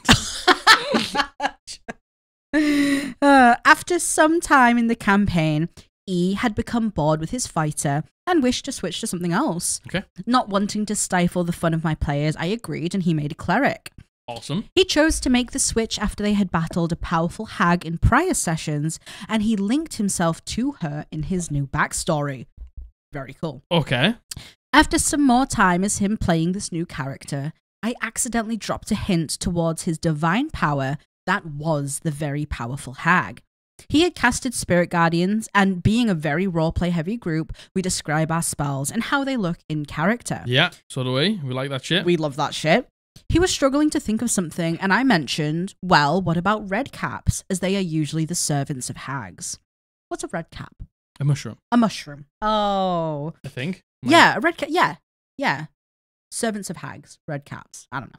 After some time in the campaign, E had become bored with his fighter and wished to switch to something else. Okay. Not wanting to stifle the fun of my players, I agreed and he made a cleric. Awesome. He chose to make the switch after they had battled a powerful hag in prior sessions, and he linked himself to her in his new backstory. Very cool. Okay. After some more time as him playing this new character, I accidentally dropped a hint towards his divine power that was the very powerful hag. He had casted Spirit Guardians, and being a very roleplay heavy group, we describe our spells and how they look in character. Yeah, so do we. We like that shit. We love that shit. He was struggling to think of something, and I mentioned, well, what about red caps, as they are usually the servants of hags. What's a red cap? A mushroom. A mushroom. Oh. I think. Yeah, a red cap. Yeah. Servants of hags. Red caps. I don't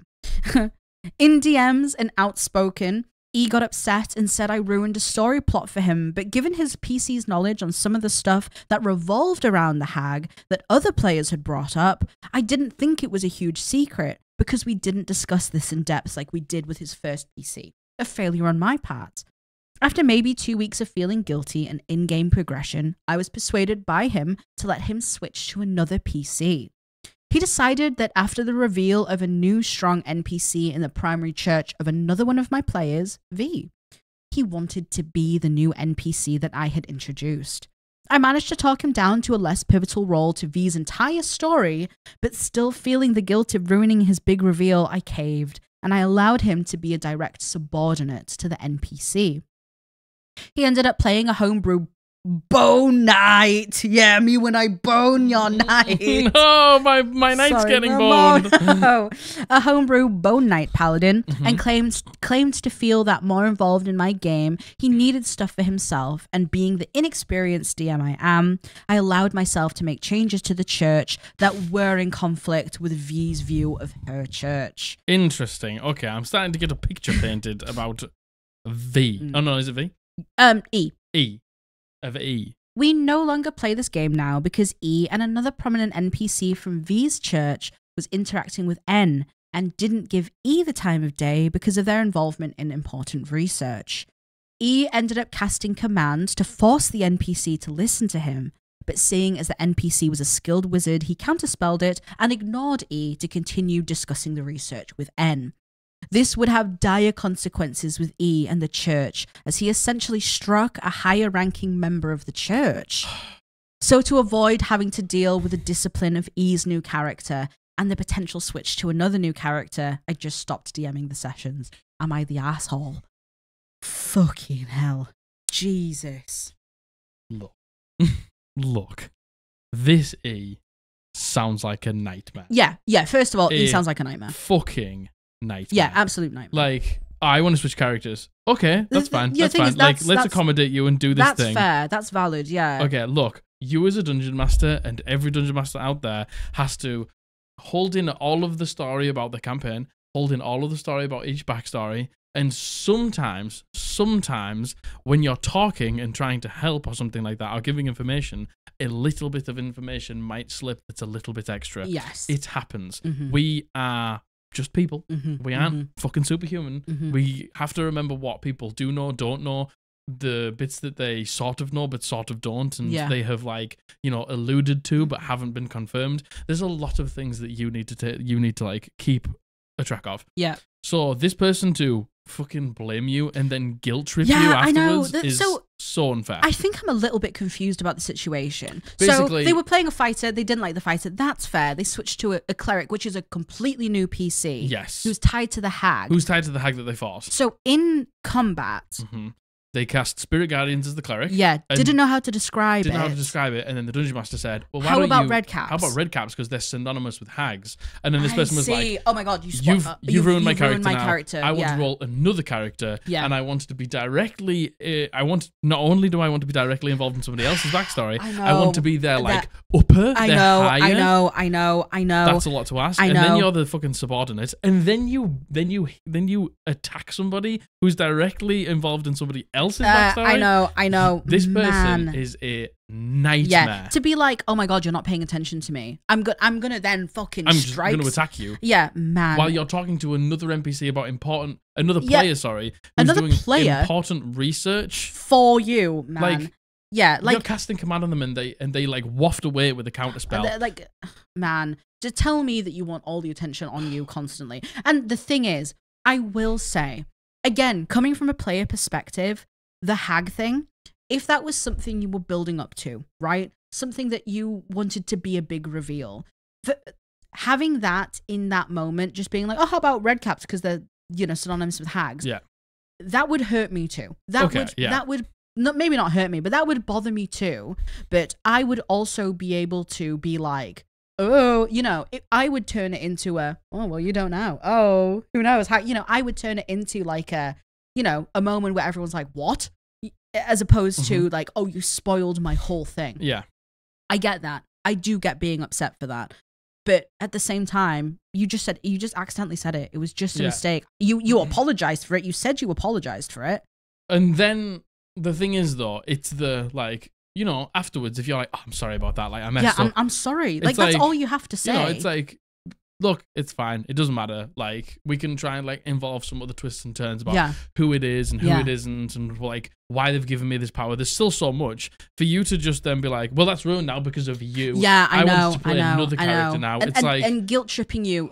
know. In DMs and outspoken, E got upset and said I ruined a story plot for him, but given his PC's knowledge on some of the stuff that revolved around the hag that other players had brought up, I didn't think it was a huge secret because we didn't discuss this in depth like we did with his first PC. A failure on my part. After maybe 2 weeks of feeling guilty and in-game progression, I was persuaded by him to let him switch to another PC. He decided that after the reveal of a new strong NPC in the primary church of another one of my players, V, he wanted to be the new NPC that I had introduced. I managed to talk him down to a less pivotal role to V's entire story, but still feeling the guilt of ruining his big reveal, I caved, and I allowed him to be a direct subordinate to the NPC. He ended up playing a homebrew bone knight. Yeah, me when I bone your knight. No, my knight's getting boned. No. A homebrew bone knight paladin, and claimed to feel that more involved in my game, he needed stuff for himself, and being the inexperienced DM I am, I allowed myself to make changes to the church that were in conflict with V's view of her church. Interesting. Okay, I'm starting to get a picture painted about V. Oh no, is it V? E. E. Of E. We no longer play this game now because E and another prominent NPC from V's church was interacting with N and didn't give E the time of day because of their involvement in important research. E ended up casting commands to force the NPC to listen to him, but seeing as the NPC was a skilled wizard, he counterspelled it and ignored E to continue discussing the research with N. This would have dire consequences with E and the church, as he essentially struck a higher-ranking member of the church. So to avoid having to deal with the discipline of E's new character and the potential switch to another new character, I just stopped DMing the sessions. Am I the asshole? Fucking hell. Jesus. Look. This E sounds like a nightmare. Yeah. First of all, E sounds like a nightmare. Fucking nightmare. Yeah, absolute nightmare. Like, I want to switch characters. Okay, that's fine. Yeah, that's fine. Like, let's accommodate you and do this thing. That's fair. That's valid, yeah. Okay, look. You as a dungeon master and every dungeon master out there has to hold in all of the story about the campaign, hold in all of the story about each backstory, and sometimes when you're talking and trying to help or something like that, or giving information, a little bit of information might slip that's a little bit extra. Yes. It happens. Mm-hmm. We are just people. Mm-hmm. We aren't fucking superhuman. Mm-hmm. We have to remember what people do know, don't know, the bits that they sort of know but sort of don't, and they have, like, you know, alluded to but haven't been confirmed. There's a lot of things that you need to like keep a track of. Yeah. So this person to fucking blame you and then guilt trip you afterwards is so unfair. I think I'm a little bit confused about the situation. Basically, so they were playing a fighter, they didn't like the fighter, that's fair. They switched to a cleric, which is a completely new PC. Yes. Who's tied to the hag. That they fought. So in combat... Mm-hmm. They cast Spirit Guardians as the cleric. Yeah, didn't know how to describe it. Didn't know how to describe it, and then the Dungeon Master said, well, how about red caps? How about red caps, because they're synonymous with hags? And then this person was like, oh my god, you've ruined my character now. I want to roll another character, and I want to be directly, not only do I want to be directly involved in somebody else's backstory, I want to be their, like, upper, I know. That's a lot to ask. And then you're the fucking subordinate, and then you attack somebody who's directly involved in somebody else's backstory. I know. This person is a nightmare. Yeah, to be like, oh my god, you're not paying attention to me. I'm gonna then fucking strike. I'm just gonna attack you. Yeah, man. While you're talking to another NPC about another player, who's doing important research for you, man. Like, yeah, like you're casting command on them, and they like waft away with a counter spell. Like, man, just tell me that you want all the attention on you constantly. And the thing is, I will say, again, coming from a player perspective, the hag thing, if that was something you were building up to, right? Something that you wanted to be a big reveal, having that in that moment, just being like, oh, how about red caps? Because they're, synonymous with hags. Yeah. That would hurt me too. That would maybe not hurt me, but that would bother me too. But I would also be able to be like, oh, I would turn it into oh, well, you don't know. Oh, who knows how, I would turn it into like a moment where everyone's like, what? As opposed to like, oh, you spoiled my whole thing. Yeah. I get that. I do get being upset for that. But at the same time, you just accidentally said it. It was just a mistake. You apologized for it. You said you apologized for it. And then the thing is, though, it's the, like, afterwards, if you're like, oh, I'm sorry about that. Like, I messed up. I'm sorry. Like, that's all you have to say. It's like, look, it's fine. It doesn't matter. Like, we can try and, like, involve some other twists and turns about who it is and who it isn't, and, like, why they've given me this power. There's still so much for you to just then be like, well, that's ruined now because of you. Yeah, I know. Want to play another character now. And guilt tripping you.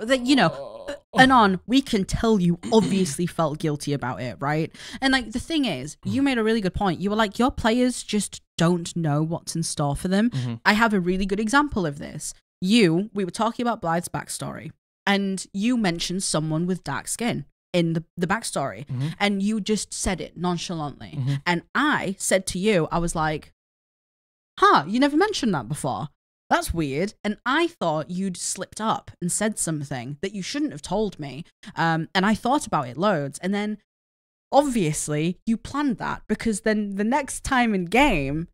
Anon, we can tell you obviously felt guilty about it, right? And, like, the thing is, you made a really good point. You were like, your players just don't know what's in store for them. Mm-hmm. I have a really good example of this. We were talking about Blythe's backstory, and you mentioned someone with dark skin in the backstory, and you just said it nonchalantly. And I said to you, I was like, you never mentioned that before. That's weird. And I thought you'd slipped up and said something that you shouldn't have told me. And I thought about it loads. And then, obviously, you planned that, because then the next time in game,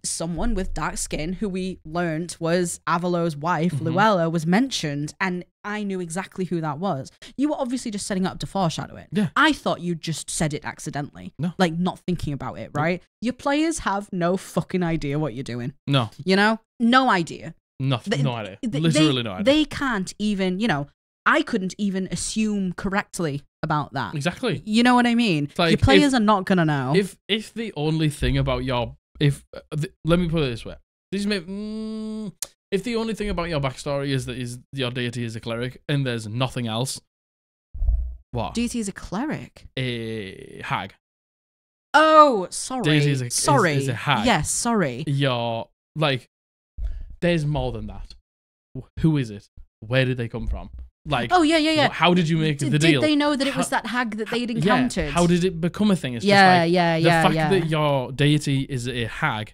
someone with dark skin who we learned was Avalo's wife, Luella, was mentioned, and I knew exactly who that was. You were obviously just setting up to foreshadow it. Yeah. I thought you just said it accidentally. No. Like, not thinking about it, right? Your players have no fucking idea what you're doing. No. No idea. Nothing. No idea. Literally no idea. They can't even, I couldn't even assume correctly about that. Exactly. You know what I mean? Like, your players are not going to know. If the only thing about your... let me put it this way. These if the only thing about your backstory is that your deity is a cleric and there's nothing else, what? Deity is a cleric. A hag. Oh, sorry. Deity is a hag. Yes, sorry. You're like, there's more than that. Who is it? Where did they come from? Like, oh yeah. How did you make the deal? Did they know that it was that hag that they'd encountered? Yeah, how did it become a thing? It's yeah. The fact that your deity is a hag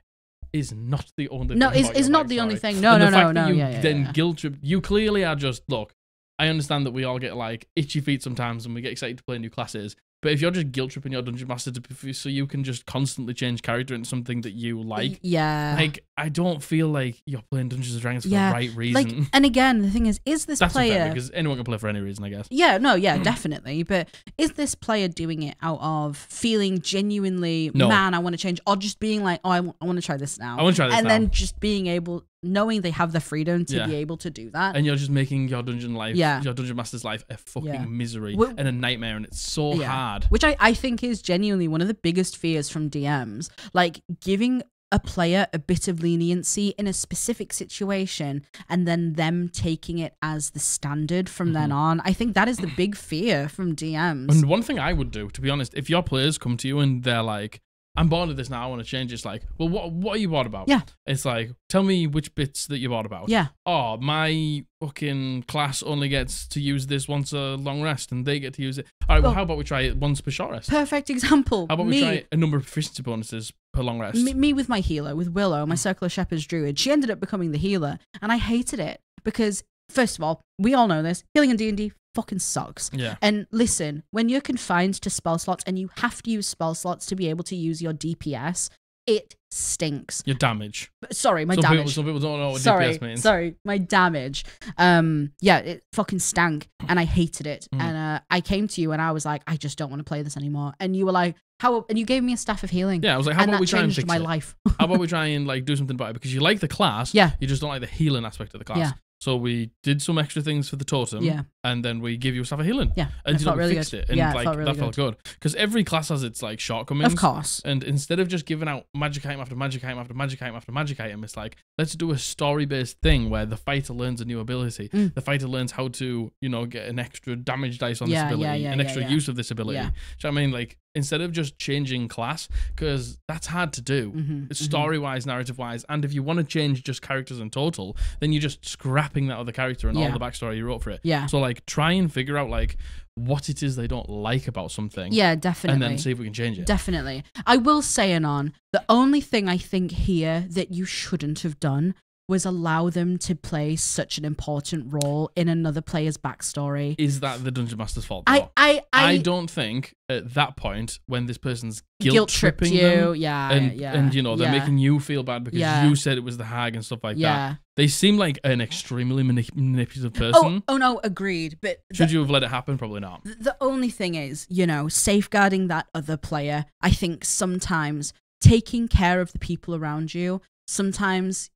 is not the only thing. No, is not the only thing. No. Guilt trip. You clearly are just, look, I understand that we all get like itchy feet sometimes and we get excited to play new classes. But if you're just guilt tripping your dungeon master so you can just constantly change character into something that you like, like I don't feel like you're playing Dungeons and Dragons for the right reason. Like, and again, the thing is this That's player? Unfair because anyone can play for any reason, I guess. Yeah, definitely. But is this player doing it out of feeling genuinely, man, I want to change, or just being like, oh, I want to try this now. I want to try this and now. then just being able, knowing they have the freedom to be able to do that. And you're just making your dungeon life, your dungeon master's life, a fucking misery and a nightmare, and it's so hard. Which I think is genuinely one of the biggest fears from DMs. Like, giving a player a bit of leniency in a specific situation and then them taking it as the standard from then on. I think that is the big fear from DMs. And one thing I would do, to be honest, if your players come to you and they're like, I'm bored of this now, I want to change. It's like, well, what are you bored about? Yeah. It's like, tell me which bits that you're bored about. Yeah. Oh, my fucking class only gets to use this once a long rest and they get to use it. All right, well, how about we try it once per short rest? Perfect example. How about we try a number of proficiency bonuses per long rest? Me with my healer, with Willow, my Circle of Shepherds druid. She ended up becoming the healer and I hated it because, first of all, we all know this, healing in D&D fucking sucks. Yeah. And listen, when you're confined to spell slots and you have to use spell slots to be able to use your DPS, it stinks. Your damage. Sorry, my damage. Some people don't know what DPS means. Sorry, my damage. It fucking stank and I hated it. And I came to you and I was like, I just don't want to play this anymore. And you were like, how? And you gave me a staff of healing. Yeah, I was like, how about we try and fix my life? How about we try and like do something about it? Because you like the class, you just don't like the healing aspect of the class. Yeah. So we did some extra things for the totem, and then we give you a staff of healing. Yeah, and felt really fixed good. it, and like that felt good. Because every class has its like shortcomings, of course. And instead of just giving out magic item after magic item after magic item after magic item, it's like, let's do a story-based thing where the fighter learns a new ability. The fighter learns how to, get an extra damage dice on this ability, an extra use of this ability. Yeah. So I mean, like, instead of just changing class, because that's hard to do, story-wise, narrative-wise, and if you want to change just characters in total, then you're just scrapping that other character and all the backstory you wrote for it. Yeah. So like, try and figure out like what it is they don't like about something. Yeah, definitely. And then see if we can change it. Definitely. I will say, Anon, the only thing I think here that you shouldn't have done was allow them to play such an important role in another player's backstory. Is that the Dungeon Master's fault? I don't think at that point when this person's guilt tripping you, and they're making you feel bad because you said it was the hag and stuff like that. They seem like an extremely manipulative person. Oh no, agreed. But should you have let it happen? Probably not. The only thing is, safeguarding that other player. I think sometimes taking care of the people around you, sometimes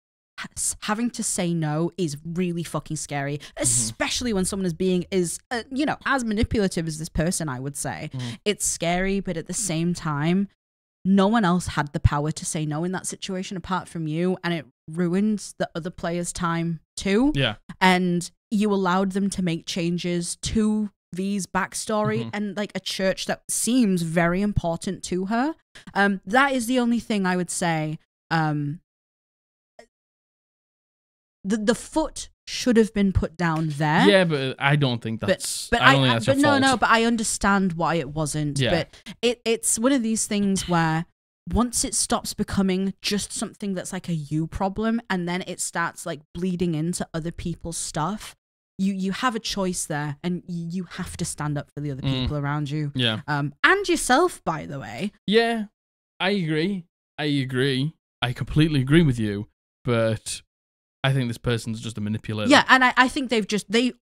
having to say no is really fucking scary, especially when someone is as manipulative as this person. I would say it's scary, but at the same time, no one else had the power to say no in that situation apart from you, and it ruins the other player's time too. Yeah, and you allowed them to make changes to V's backstory and like a church that seems very important to her. That is the only thing I would say. The foot should have been put down there. Yeah, but I don't think that's. But I understand why it wasn't. Yeah. But it's one of these things where once it stops becoming just something that's like a you problem, and then it starts like bleeding into other people's stuff. You have a choice there, and you have to stand up for the other people around you. Yeah. And yourself, by the way. Yeah, I agree. I completely agree with you, but I think this person's just a manipulator. Yeah, and I think they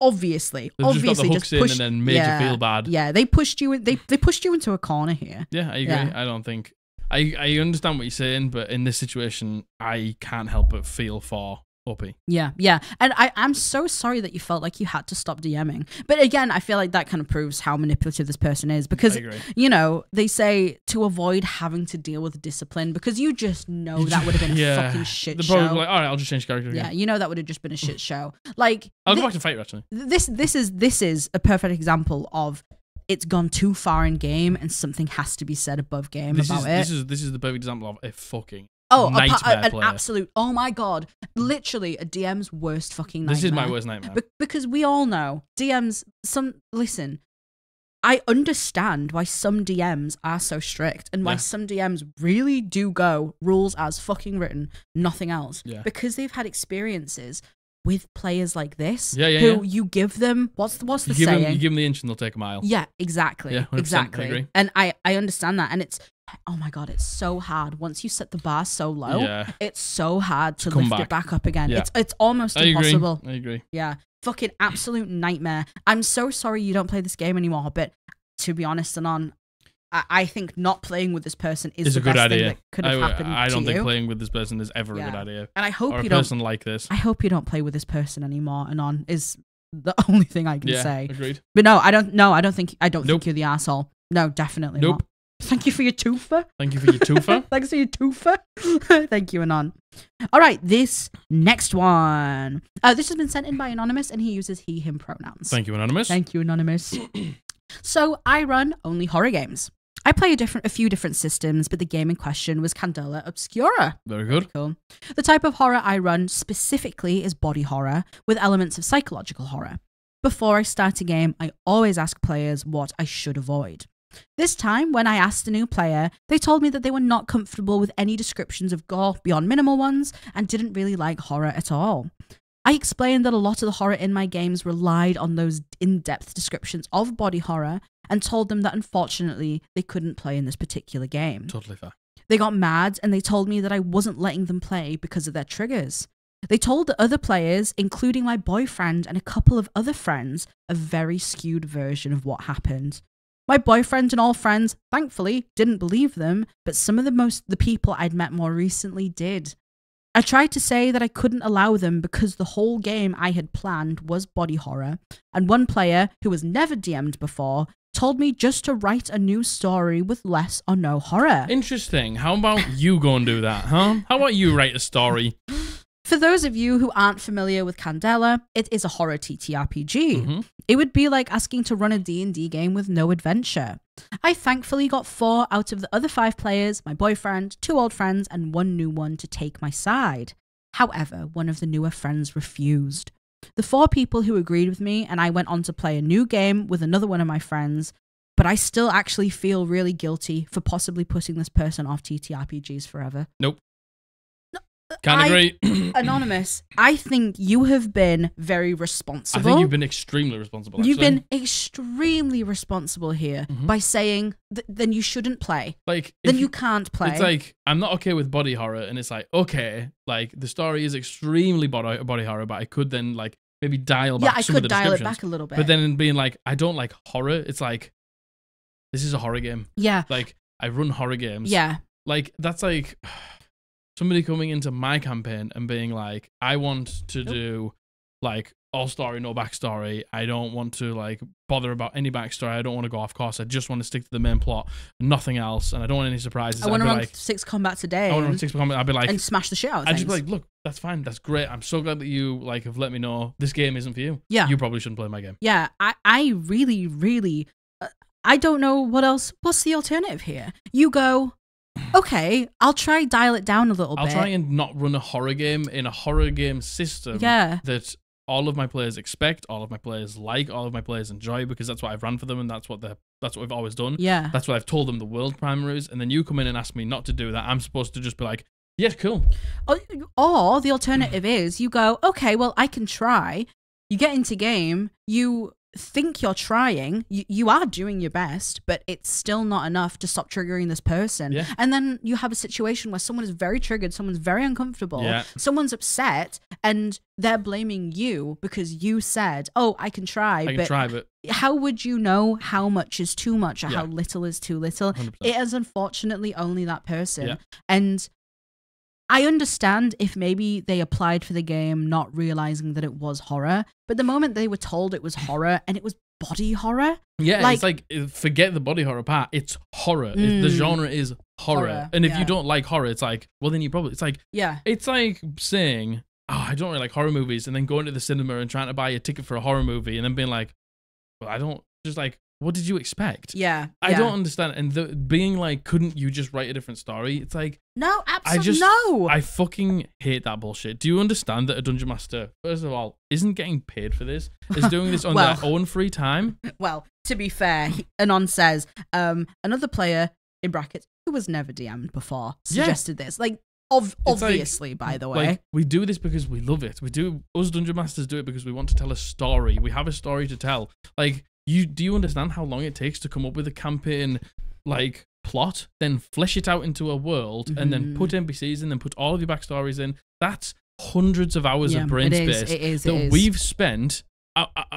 obviously just got the hooks in and then made you feel bad. Yeah, they pushed you. They pushed you into a corner here. Yeah, I agree. Yeah. I don't think I understand what you're saying, but in this situation, I can't help but feel for OP. Yeah, yeah. And I'm so sorry that you felt like you had to stop DMing. But again, I feel like that kind of proves how manipulative this person is because, I agree. you know, they say to avoid having to deal with discipline because you just know that would have been a fucking shit They're show. probably like, all right, I'll just change character again. Yeah, you know that would have just been a shit show. Like, I'll go back to Fate, actually. This is a perfect example of it's gone too far in game and something has to be said above game about it. This is the perfect example of a fucking an nightmare absolute, oh my god, literally a DM's worst fucking nightmare. This is my worst nightmare. Because we all know DMs, listen, I understand why some DMs are so strict and why some DMs really do go rules as fucking written, nothing else. Yeah. Because they've had experiences with players like this who you give them, what's the saying? You give them the inch and they'll take a mile. Yeah, exactly. Yeah, 100%, exactly. I agree. And I understand that. And it's, oh my God, it's so hard. Once you set the bar so low, it's so hard to lift it back up again. Yeah. It's almost impossible. I agree. Yeah. Fucking absolute nightmare. I'm so sorry you don't play this game anymore, but to be honest, Anon, I think not playing with this person is the a good best idea. thing that could have happened to you. I don't think playing with this person is ever a good idea. And I hope or you a person like this. I hope you don't play with this person anymore, Anon, is the only thing I can say. Agreed. But no, I don't think you're the asshole. No, definitely not. Thank you for your twofer. Thank you for your twofer. Thanks for your twofer. Thank you, Anon. All right, this next one. This has been sent in by Anonymous, and he uses he, him pronouns. Thank you, Anonymous. Thank you, Anonymous. So, I run only horror games. I play a few different systems, but the game in question was Candela Obscura. Very good. Cool. The type of horror I run specifically is body horror, with elements of psychological horror. Before I start a game, I always ask players what I should avoid. This time, when I asked a new player, they told me that they were not comfortable with any descriptions of gore beyond minimal ones and didn't really like horror at all. I explained that a lot of the horror in my games relied on those in-depth descriptions of body horror and told them that unfortunately they couldn't play in this particular game. Totally fair. They got mad and they told me that I wasn't letting them play because of their triggers. They told the other players, including my boyfriend and a couple of other friends, a very skewed version of what happened. My boyfriend and all friends, thankfully, didn't believe them, but some of the people I'd met more recently did. I tried to say that I couldn't allow them because the whole game I had planned was body horror, and one player, who was never DM'd before, told me just to write a new story with less or no horror. Interesting. How about you go and do that, huh? How about you write a story? For those of you who aren't familiar with Candela, it is a horror TTRPG. Mm-hmm. It would be like asking to run a D&D game with no adventure. I thankfully got 4 out of the other 5 players, my boyfriend, 2 old friends, and 1 new one to take my side. However, one of the newer friends refused. The 4 people who agreed with me, and I went on to play a new game with another one of my friends, but I still actually feel really guilty for possibly putting this person off TTRPGs forever. Nope. Can't agree. Anonymous, I think you have been very responsible. I think you've been extremely responsible, actually. You've been extremely responsible here by saying, then you shouldn't play. Like, then you can't play. It's like, I'm not okay with body horror, and it's like, okay, like, the story is extremely body horror, but I could then, like, maybe dial back some of the descriptions. Yeah, I could dial it back a little bit. But then being like, I don't like horror, it's like, this is a horror game. Yeah. Like, I run horror games. Yeah. Like, that's like... somebody coming into my campaign and being like, I want to do, like, all story, no backstory. I don't want to, like, bother about any backstory. I don't want to go off course. I just want to stick to the main plot, nothing else, and I don't want any surprises. I want to run 6 combats a day. I want to run 6 combats. I'd be like... and smash the shit out of I'd things. just be like, look, that's fine. That's great. I'm so glad that you, like, have let me know this game isn't for you. Yeah. You probably shouldn't play my game. Yeah, I really, really... I don't know what else... What's the alternative here? You go... Okay, I'll try dial it down a little bit. I'll try and not run a horror game in a horror game system that all of my players expect, all of my players like, all of my players enjoy, because that's what I've ran for them and that's what we've always done. Yeah. That's what I've told them the world primary is, and then you come in and ask me not to do that. I'm supposed to just be like, yeah, cool. Or the alternative is you go, okay, well, I can try. You get into game, you think you're trying, you are doing your best, but it's still not enough to stop triggering this person. Yeah. And then you have a situation where someone is very triggered, someone's very uncomfortable, someone's upset, and they're blaming you because you said, oh, I can try, but how would you know how much is too much or how little is too little? 100%. It is unfortunately only that person. Yeah. And I understand if maybe they applied for the game not realizing that it was horror, but the moment they were told it was horror and it was body horror. Yeah, it's like, forget the body horror part. It's horror. The genre is horror. And if you don't like horror, it's like, well, then you probably, it's like saying, oh, I don't really like horror movies, and then going to the cinema and trying to buy a ticket for a horror movie and then being like, well, I don't, just like, what did you expect? Yeah. I don't understand. And being like, couldn't you just write a different story? It's like, no, absolutely no. I fucking hate that bullshit. Do you understand that a dungeon master, first of all, isn't getting paid for this? Is doing this on their own free time? Well, to be fair, Anon says, another player, in brackets, who was never DM'd before, suggested this. Like, obviously, like, by the way. Like, we do this because we love it. Us dungeon masters do it because we want to tell a story. We have a story to tell. Like, do you understand how long it takes to come up with a campaign, like, plot, then flesh it out into a world, and then put NPCs in, and put all of your backstories in? That's hundreds of hours of brain space that we've spent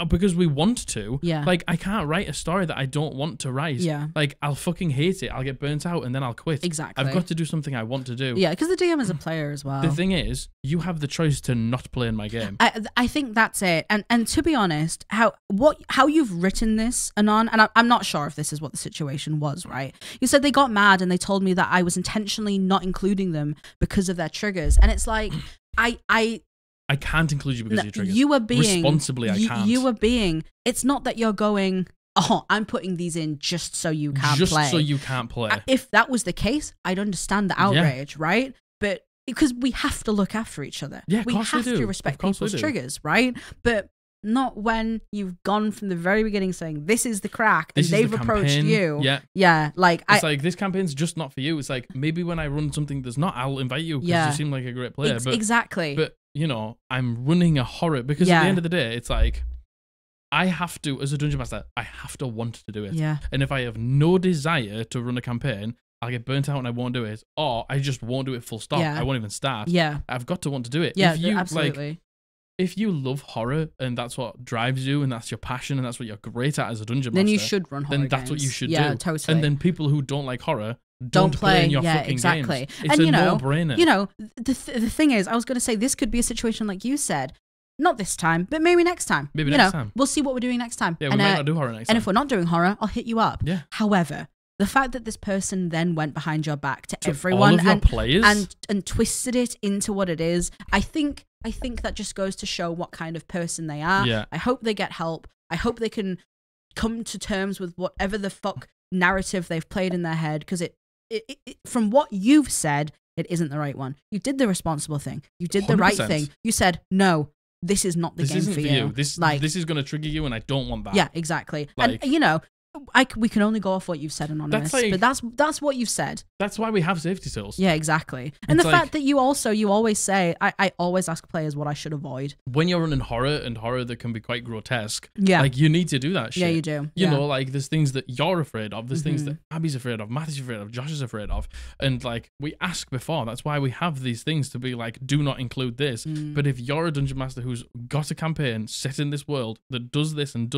because we want to. Yeah. Like, I can't write a story that I don't want to write. Yeah. Like, I'll fucking hate it. I'll get burnt out and then I'll quit. Exactly. I've got to do something I want to do. Yeah, because the DM is a player as well. The thing is, you have the choice to not play in my game. I think that's it. And to be honest, how you've written this, Anon, and I'm not sure if this is what the situation was, right? You said they got mad and they told me that I was intentionally not including them because of their triggers. And it's like, I can't include you because of your triggers. You are being responsibly. I can't. You are being. It's not that you're going, oh, I'm putting these in just so you can't play. Just so you can't play. If that was the case, I'd understand the outrage, right? But because we have to look after each other. Yeah, we have to respect people's triggers, right? But not when you've gone from the very beginning saying this is the crack and they've approached you. Yeah. Like it's like, this campaign's just not for you. It's like, maybe when I run something that's not, I'll invite you because you seem like a great player. Exactly. But you know, I'm running a horror because at the end of the day, it's like, I have to, as a dungeon master, I have to want to do it. Yeah. And if I have no desire to run a campaign, I'll get burnt out and I won't do it, or I just won't do it full stop. Yeah. I won't even start. Yeah. I've got to want to do it. Yeah, if you, absolutely. Like, if you love horror and that's what drives you and that's your passion and that's what you're great at as a dungeon master, then you should run horror Then that's what you should do. Yeah, totally. And then people who don't like horror don't play in your fucking games. It's and a no-brainer. You know, the thing is, I was going to say this could be a situation like you said. Not this time, but maybe next time. Maybe next time. We'll see what we're doing next time. Yeah, we might not do horror next time. And if we're not doing horror, I'll hit you up. Yeah. However, the fact that this person then went behind your back to all everyone of your players? and twisted it into what it is, I think that just goes to show what kind of person they are. Yeah. I hope they get help. I hope they can come to terms with whatever the fuck narrative they've played in their head, because it from what you've said, it isn't the right one. You did the responsible thing. You did the right 100%. thing. You said, no, this is not the game isn't for you. This is going to trigger you, and I don't want that. Yeah, exactly. Like, and you know, we can only go off what you've said, Anonymous. But that's what you've said. That's why we have safety tools. Yeah, exactly. And the fact that you always say, I always ask players what I should avoid. When you're running horror, and horror that can be quite grotesque, yeah, like, you need to do that shit. Yeah, you do. You know, like, there's things that you're afraid of, there's things that Abby's afraid of, Matthew's afraid of, Josh is afraid of, and like, we ask before. That's why we have these things to be like, do not include this. But if you're a dungeon master who's got a campaign set in this world that does this, and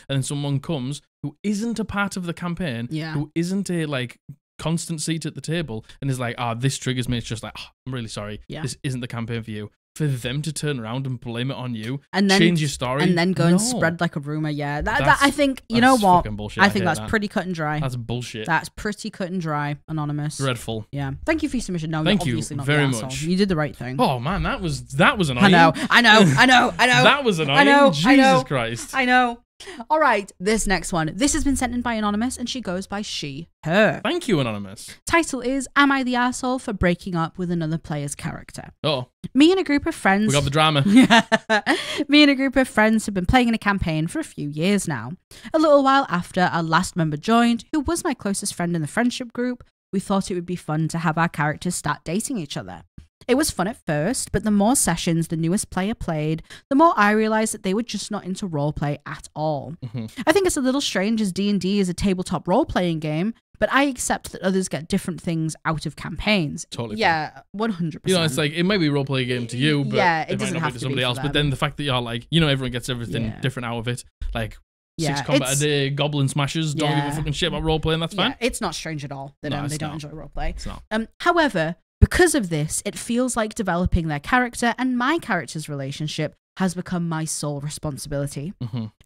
then someone comes who isn't a part of the campaign, who isn't a like constant seat at the table, and is like, this triggers me, it's just like, I'm really sorry, this isn't the campaign for you. For them to turn around and blame it on you, and then change your story, and then go and spread like a rumor, that I think, you know what, I think that's pretty cut and dry. That's bullshit. That's pretty cut and dry, Anonymous. Dreadful. Yeah. Thank you for your submission. No, thank you obviously not very much. much. You did the right thing. Oh man, that was annoying. I know. That was annoying. Jesus Christ. I know. All right, this next one. This has been sent in by Anonymous, and she goes by she, her. Thank you, Anonymous. Title is, Am I the Arsehole for breaking up with another player's character? Oh. Me and a group of friends... We got the drama. Me and a group of friends have been playing in a campaign for a few years now. A little while after our last member joined, who was my closest friend in the friendship group, we thought it would be fun to have our characters start dating each other. It was fun at first, but the more sessions the newest player played, the more I realized that they were just not into roleplay at all. I think it's a little strange, as D&D is a tabletop role-playing game, but I accept that others get different things out of campaigns. Totally. Yeah, 100%. You know, it's like, it might be a role-play game to you, but it might not be to somebody else. But then the fact that you're like, you know, everyone gets everything different out of it. Like, 6 combat a day, goblin smashers, don't give a fucking shit about role-playing, that's fine. It's not strange at all that they don't enjoy roleplay. It's not. However, Because of this, it feels like developing their character and my character's relationship has become my sole responsibility.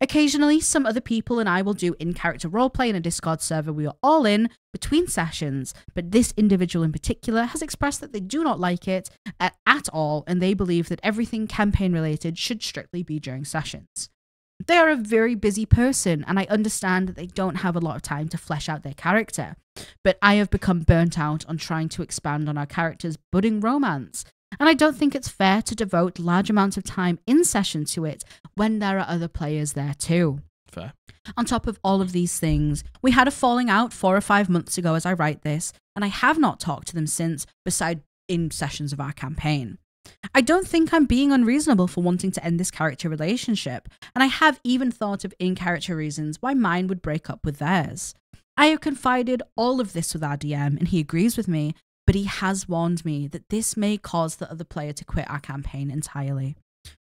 Occasionally, some other people and I will do in-character roleplay in a Discord server we are all in between sessions, but this individual in particular has expressed that they do not like it at all, and they believe that everything campaign-related should strictly be during sessions. They are a very busy person, and I understand that they don't have a lot of time to flesh out their character, but I have become burnt out on trying to expand on our character's budding romance. And I don't think it's fair to devote large amounts of time in session to it when there are other players there too. Fair. On top of all of these things, we had a falling out 4 or 5 months ago as I write this, and I have not talked to them since, beside in sessions of our campaign. I don't think I'm being unreasonable for wanting to end this character relationship, and I have even thought of in-character reasons why mine would break up with theirs. I have confided all of this with our DM, and he agrees with me, but he has warned me that this may cause the other player to quit our campaign entirely.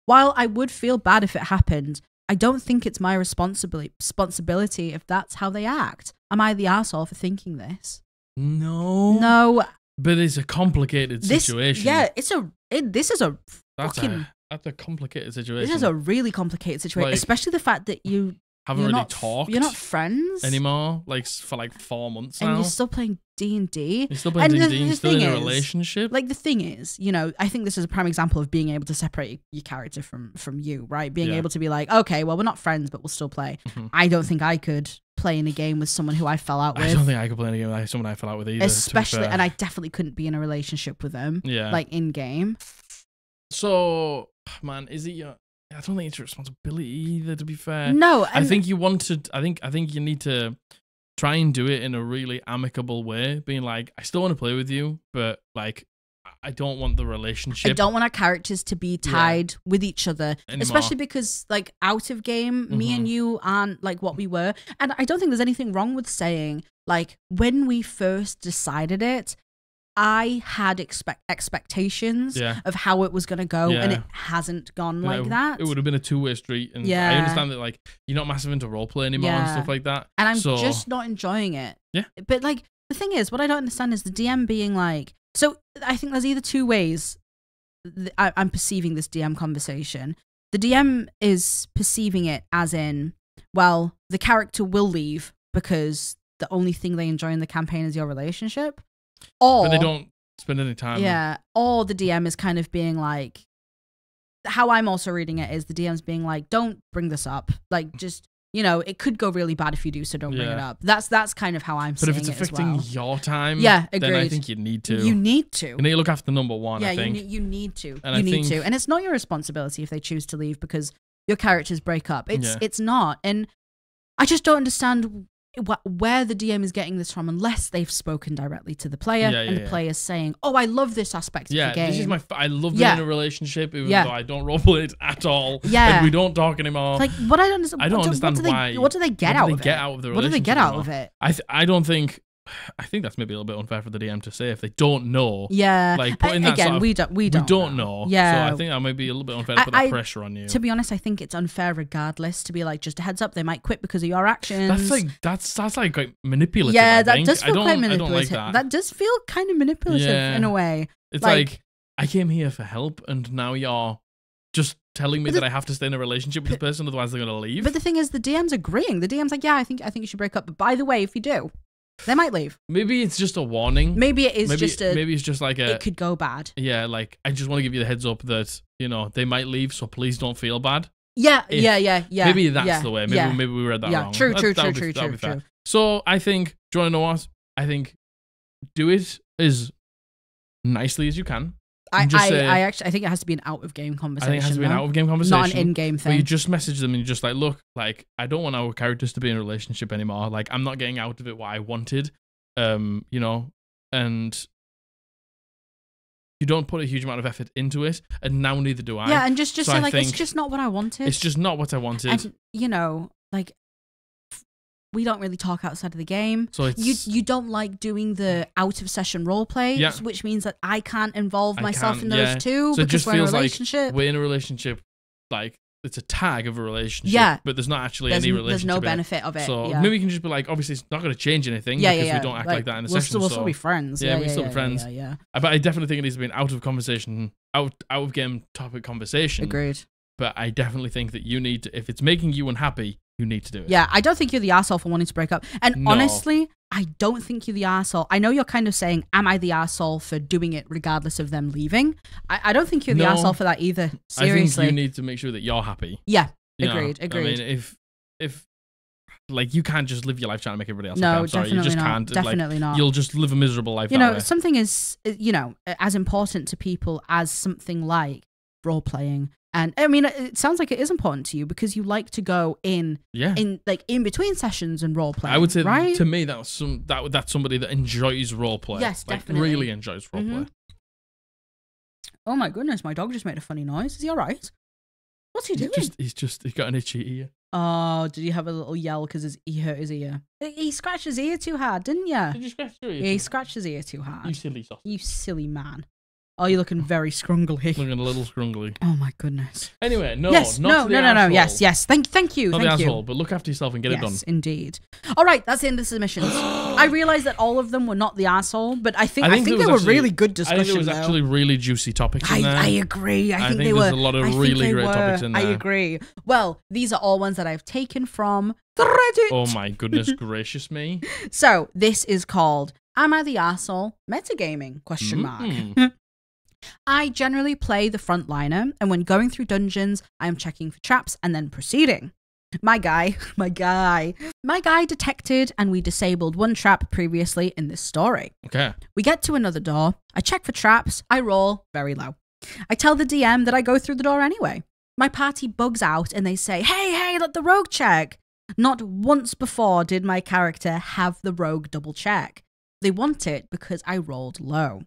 While I would feel bad if it happened, I don't think it's my responsibility if that's how they act. Am I the arsehole for thinking this? No. No. But it's a complicated situation. That's a complicated situation. This is a really complicated situation, Like, especially the fact that you're talked not friends anymore, like for like 4 months now. And you're still playing D&D. You're still playing D&D, you're still in a is, relationship. Like, the thing is, I think this is a prime example of being able to separate your character from you, right? Being able to be like, okay, well, we're not friends, but we'll still play. I don't think I could play in a game with someone who I fell out with. I don't think I could play in a game with someone I fell out with either. Especially, and I definitely couldn't be in a relationship with them. Yeah. Like, in-game. So, man, is it your... I don't think it's your responsibility either, to be fair. No. I think you wanted... I think you need to try and do it in a really amicable way, being like, I still want to play with you, but, like, I don't want the relationship. I don't want our characters to be tied with each other, anymore. Especially because, like, out of game, me and you aren't like what we were. And I don't think there's anything wrong with saying, like, when we first decided it, I had expectations of how it was going to go, and it hasn't gone like that. It would have been a two-way street, and I understand that, like, you're not massive into roleplay anymore and stuff like that. And I'm just not enjoying it. Yeah. But, like, the thing is, what I don't understand is the DM being like... So, I think there's either two ways I'm perceiving this DM conversation. The DM is perceiving it as in, well, the character will leave because the only thing they enjoy in the campaign is your relationship. Or, but they don't spend any time. Yeah. Or the DM is kind of being like, how I'm also reading it is the DM's being like, don't bring this up. Like, just, it could go really bad if you do, so don't bring it up. That's kind of how I'm seeing it. But if it's affecting your time, agreed. Then I think you need to. You need to. You need to look after number one, I think. You need to. And you need to. And it's not your responsibility if they choose to leave because your characters break up. It's not. And I just don't understand where the DM is getting this from unless they've spoken directly to the player and the player's saying, oh, I love this aspect of the game. This is I love being in a relationship even though I don't roleplay it at all. Yeah. And we don't talk anymore. Like, what I don't understand. I don't understand why. What do they get out of it? What do they get out of it? I don't think... I think that's maybe a little bit unfair for the DM to say if they don't know. Yeah. Like, putting that again, we don't know. Yeah. So I think that might be a little bit unfair to put that pressure on you. To be honest, I think it's unfair regardless to be like, just a heads up, they might quit because of your actions. That's like quite manipulative. Yeah, that does feel quite manipulative. I don't like that. That does feel kind of manipulative in a way. It's like, I came here for help and now you're just telling me that I have to stay in a relationship with this person, otherwise they're going to leave. But the thing is, the DM's agreeing. The DM's like, yeah, I think you should break up. But by the way, if you do, they might leave. Maybe it's just a warning. Maybe it is maybe it's just like it could go bad. Yeah, like, I just want to give you the heads up that, they might leave, so please don't feel bad. Yeah. Maybe that's the way. Maybe we read that wrong. True. So I think, do you want to know what? I think do it as nicely as you can. I think it has to be an out of game conversation. I think it has to be an out of game conversation, not an in game thing. Where you just message them and you're just like, look, like, I don't want our characters to be in a relationship anymore. Like, I'm not getting out of it what I wanted, and you don't put a huge amount of effort into it, and now neither do I. Yeah, and just say like, it's just not what I wanted. It's just not what I wanted. And like, we don't really talk outside of the game. So you don't like doing the out of session role play, which means that I can't involve myself in those too, so because we're in a relationship. Like we're in a relationship, like it's a tag of a relationship. Yeah. But there's not actually any relationship. There's no in it. benefit of it. So yeah. maybe you can just be like, obviously it's not going to change anything because we don't act like that in the session. We'll still be friends. Yeah, we can still be yeah, friends. Yeah. But I definitely think it needs to be an out of conversation, out of game topic conversation. Agreed. But I definitely think that you need to, if it's making you unhappy, you need to do it. Yeah, I don't think you're the asshole for wanting to break up. And No. honestly, I don't think you're the asshole. I know you're kind of saying, am I the asshole for doing it regardless of them leaving? I don't think you're the No. asshole for that either. I Seriously. think you need to make sure that you're happy. Yeah, You know? agreed. I mean, if like you can't just live your life trying to make everybody else happy. No, I'm sorry, definitely you just not. can't. Definitely not. You'll just live a miserable life. You that know, way. something is, as important to people as something like role playing. And I mean, it sounds like it is important to you because you like to go in between sessions and role play. I would say right? to me that's somebody that enjoys role play. Yes, like, definitely. really enjoys role play. Oh my goodness, my dog just made a funny noise. Is he all right? What's he doing? He's got an itchy ear. Oh, did he have a little yell because he hurt his ear? He scratched his ear too hard, didn't you? Did you scratch your ear? Yeah, he scratched his ear too hard. You silly sausage. You silly man. Oh, you're looking very scrungly. Looking a little scrungly. Oh my goodness. Anyway, no. Yes, not no. Yes. Thank you. Not Thank the you. asshole, but look after yourself and get it done. Yes, indeed. All right, that's the end of the submissions. I realised that all of them were not the asshole, but I think they were really good discussion. I think there was actually really juicy topics in there. I agree. I think they there's were. a lot of really great topics in there. I agree. Well, these are all ones that I've taken from the Reddit. Oh my goodness gracious me. So this is called "Am I the Arsehole? Metagaming?" ? I generally play the frontliner, and when going through dungeons, I am checking for traps and then proceeding. My guy detected and we disabled one trap previously in this story. Okay. We get to another door. I check for traps. I roll very low. I tell the DM that I go through the door anyway. My party bugs out and they say, hey, let the rogue check. Not once before did my character have the rogue double check. They want it because I rolled low.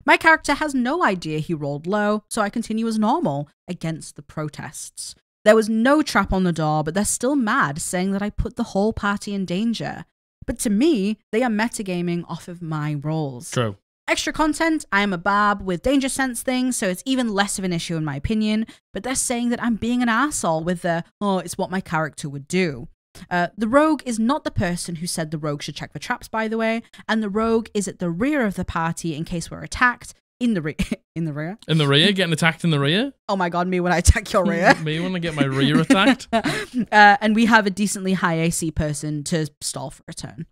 My character has no idea he rolled low, so I continue as normal against the protests. There was no trap on the door, but they're still mad, saying that I put the whole party in danger. But to me, they are metagaming off of my rolls. True. Extra content, I am a barb with danger sense things, so it's even less of an issue in my opinion, but they're saying that I'm being an arsehole with the, it's what my character would do. The rogue is not the person who said the rogue should check for traps, by the way, and the rogue is at the rear of the party in case we're attacked. In the rear? In the rear? Getting attacked in the rear? Oh my god, me when I attack your rear. Me when I get my rear attacked? And we have a decently high AC person to stall for a turn.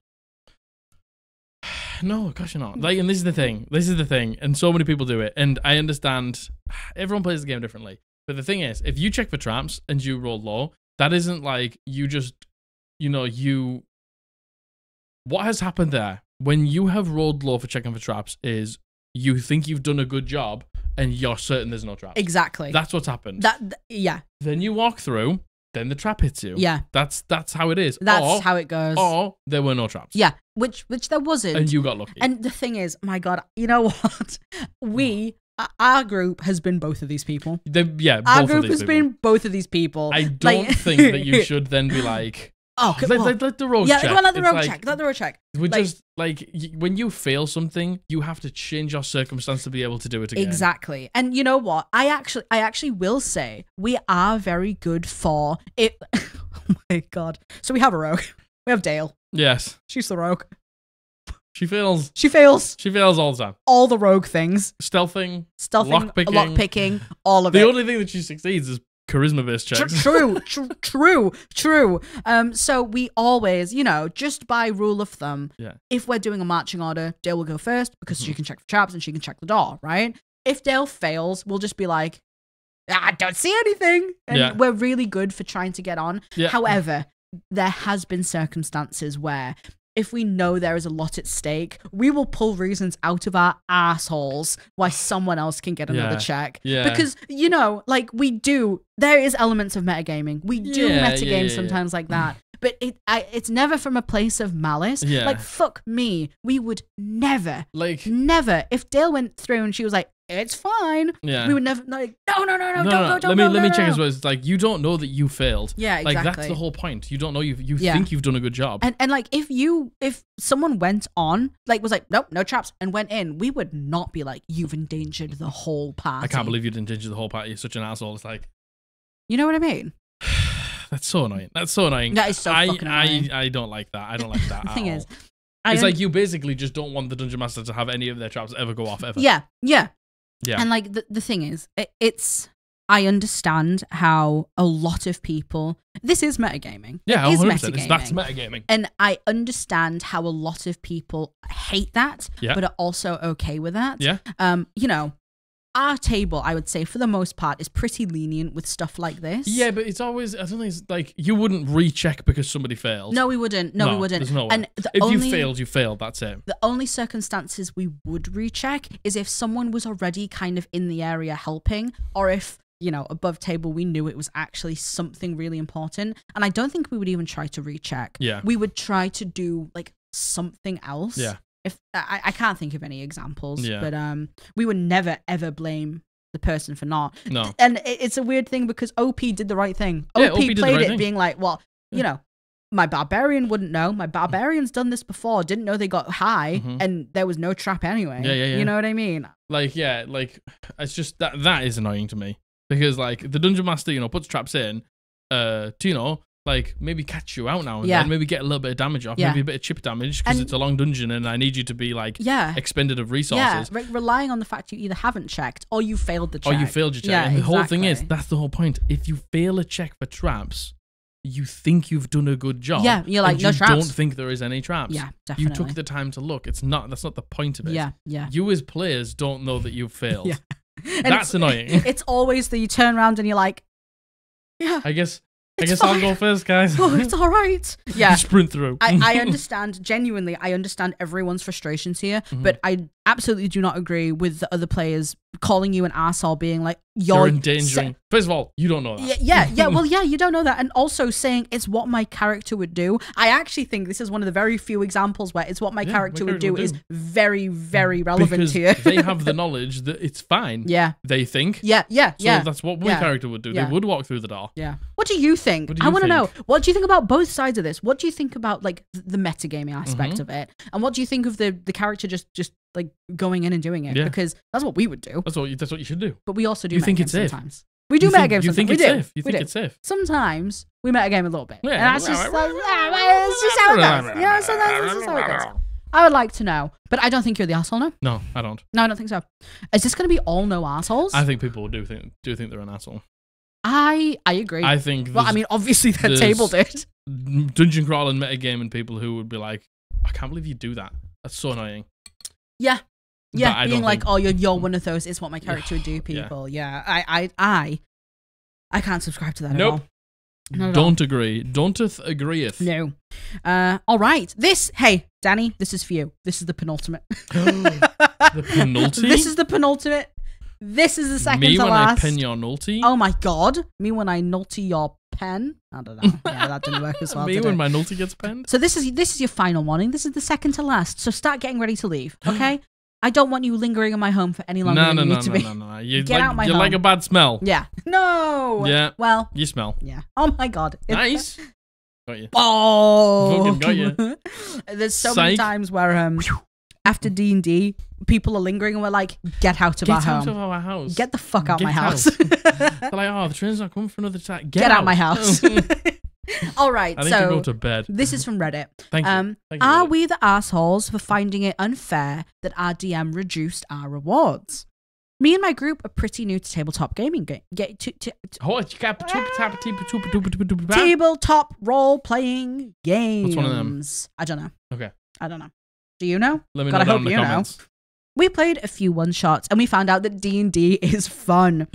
No, gosh, you're not. And this is the thing. And so many people do it. And I understand everyone plays the game differently. But the thing is, if you check for traps and you roll low, that isn't like you just, what has happened there when you have rolled low for checking for traps is you think you've done a good job and you're certain there's no trap. Exactly. That's what's happened. Yeah. Then you walk through, then the trap hits you. Yeah. That's how it is. That's how it goes. Or there were no traps. Yeah. Which there wasn't. And you got lucky. And the thing is, my God, you know what? Our group has been both of these people. Our group has been both of these people. I don't think that you should then be like, let the rogue check. Yeah, let the rogue check. Let the rogue check. We're just like, when you fail something, you have to change your circumstance to be able to do it again. Exactly. And you know what? I actually will say we are very good for it. Oh my God. So we have a rogue. We have Dale. Yes. She's the rogue. She fails. She fails all the time. All the rogue things. Stealthing, lockpicking, all of it. The only thing that she succeeds is charisma-based checks. True. So we always, just by rule of thumb, if we're doing a marching order, Dale will go first because she can check for traps and she can check the door, right? If Dale fails, we'll just be like, I don't see anything. And we're really good for trying to get on. Yeah. However, there has been circumstances where if we know there is a lot at stake, we will pull reasons out of our assholes why someone else can get another check. Yeah. Because, we do, there is elements of metagaming. We do metagame sometimes like that. But it's never from a place of malice. Yeah. Like, fuck me. We would never, if Dale went through and she was like, it's fine. Yeah. We would never, no, don't go. Let me check as well. It's like, you don't know that you failed. Yeah, exactly. Like, that's the whole point. You don't know, you think you've done a good job. And like, if someone went on, like, was like, nope, no traps, and went in, we would not be like, you've endangered the whole party. I can't believe you'd endanger the whole party. You're such an asshole. It's like, You know what I mean? That's so annoying. That is so fucking annoying. I don't like that. I don't like that. The thing is, it's like you basically just don't want the dungeon master to have any of their traps ever go off ever. Yeah. And like the thing is, I understand how a lot of people. This is metagaming. Yeah, it is 100%. That's metagaming. And I understand how a lot of people hate that, but are also okay with that. Yeah. You know, our table, I would say, for the most part, is pretty lenient with stuff like this. Yeah, but it's always, I don't think it's like, you wouldn't recheck because somebody failed. No, we wouldn't. No, we wouldn't. There's no way. And you failed, you failed, that's it. The only circumstances we would recheck is if someone was already kind of in the area helping, or if, you know, above table, we knew it was actually something really important. And I don't think we would even try to recheck. Yeah. We would try to do, like, something else. Yeah. If I can't think of any examples, Yeah. but we would never ever blame the person for not. No. And it's a weird thing because OP did the right thing. Yeah, OP OP did the played right it thing. being like, well, you know, my barbarian wouldn't know. My barbarian's done this before. Didn't know they got high, and there was no trap anyway. Yeah. You know what I mean? Like, yeah, like, it's just, that is annoying to me. Because, like, the dungeon master, you know, puts traps in to, you know, like, maybe catch you out now and then, maybe get a little bit of damage off, maybe a bit of chip damage, because it's a long dungeon and I need you to be, like, expended of resources. Yeah, relying on the fact you either haven't checked or you failed the check. Or you failed your check. Yeah, and the whole thing is, that's the whole point. If you fail a check for traps, you think you've done a good job. Yeah, you're like, and no you traps. don't think there is any traps. Yeah, definitely. You took the time to look. That's not the point of it. Yeah. You as players don't know that you've failed. Yeah. That's annoying. It's always that you turn around and you're like, yeah. I guess fine. I'll go first, guys. Oh, it's all right. Yeah. Sprint through. I understand, genuinely, I understand everyone's frustrations here, but I absolutely do not agree with the other players calling you an arsehole, being like, you're endangering. First of all, you don't know that. Yeah. Well, yeah, you don't know that. And also saying it's what my character would do. I actually think this is one of the very few examples where it's what my character would do is very, very relevant because here. They have the knowledge that it's fine. Yeah. They think. Yeah. So that's what my character would do. Yeah. They would walk through the door. Yeah. What do you think? I want to know. What do you think about both sides of this? What do you think about, like, the metagaming aspect of it? And what do you think of the character just like going in and doing it? Because that's what we would do. That's what you should do. But we also do you think it's safe. Sometimes. We do metagame sometimes. You think it's safe. You think it's safe. Sometimes we metagame a little bit. Yeah. And that's just how it goes. Yeah, sometimes it's just how it goes. I would like to know. But I don't think you're the asshole, no? No, I don't. No, I don't think so. Is this going to be all no assholes? I think people do think they're an asshole. I agree. I think. Well, I mean, obviously the table did. Dungeon crawling metagaming people who would be like, I can't believe you do that. That's so annoying. Yeah. Yeah, being like, think... oh, you're one of those. It's what my character would do, people. Yeah. I can't subscribe to that at all. Don't agree. Don't agreeeth. No. All right. Hey, Danny, this is for you. This is the penultimate. The penultimate? This is the penultimate. This is the second to last. Me when I pen your nulty? Oh my god. Me when I nulty your pen? I don't know. Yeah, that didn't work as well. Me when my nulty gets penned? So this is your final warning. This is the second to last. So start getting ready to leave, okay? I don't want you lingering in my home for any longer than you need to be. No. Get out my home. You're like a bad smell. Yeah. No. Yeah. Well. You smell. Yeah. Oh my god. Nice. Got you. Oh. Fucking got you. There's so many times where after D&D, people are lingering and we're like, get out of our home. Get out of our house. Get the fuck out my house. They're like, oh, the train's not coming for another time. Get out my house. All right, I need to go to bed. This is from Reddit. Thank you. Are we the assholes for finding it unfair that our DM reduced our rewards? Me and my group are pretty new to tabletop gaming. Tabletop role-playing games. What's one of them? I don't know. Okay. I don't know. Do you know? Let me know down in the comments. We played a few one-shots and we found out that D&D is fun.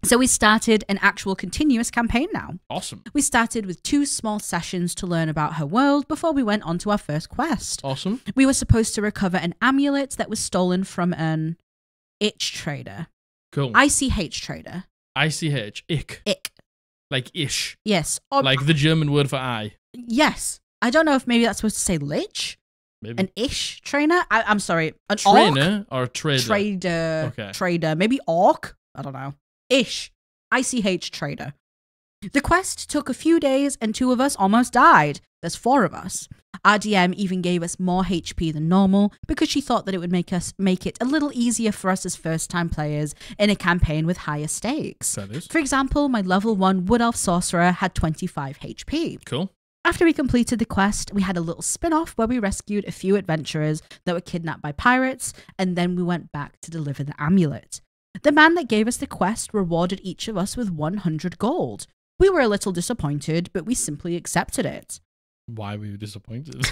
So we started an actual continuous campaign now. Awesome. We started with 2 small sessions to learn about her world before we went on to our first quest. Awesome. We were supposed to recover an amulet that was stolen from an itch trader. Cool. ICH trader. ICH. Ick. Ick. Like ish. Yes. Like the German word for eye. Yes. I don't know if maybe that's supposed to say lich. Maybe. An ish trainer? I'm sorry. An trainer orc? or trader? Trader. Okay. Trader. Maybe orc? I don't know. Ish. ICH trader. The quest took a few days and 2 of us almost died. There's 4 of us. Our DM even gave us more HP than normal because she thought that it would make it a little easier for us as first-time players in a campaign with higher stakes. That is. For example, my level 1 Wood Elf Sorcerer had 25 HP. Cool. After we completed the quest, we had a little spin-off where we rescued a few adventurers that were kidnapped by pirates, and then we went back to deliver the amulet. The man that gave us the quest rewarded each of us with 100 gold. We were a little disappointed, but we simply accepted it. Why were you disappointed?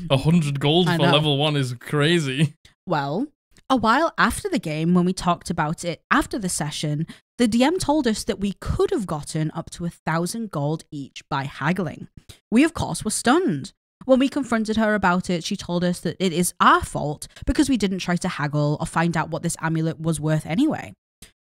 100 gold for level 1 is crazy. Well, a while after the game, when we talked about it after the session, the DM told us that we could have gotten up to 1,000 gold each by haggling. We, of course, were stunned. When we confronted her about it, she told us that it is our fault because we didn't try to haggle or find out what this amulet was worth anyway.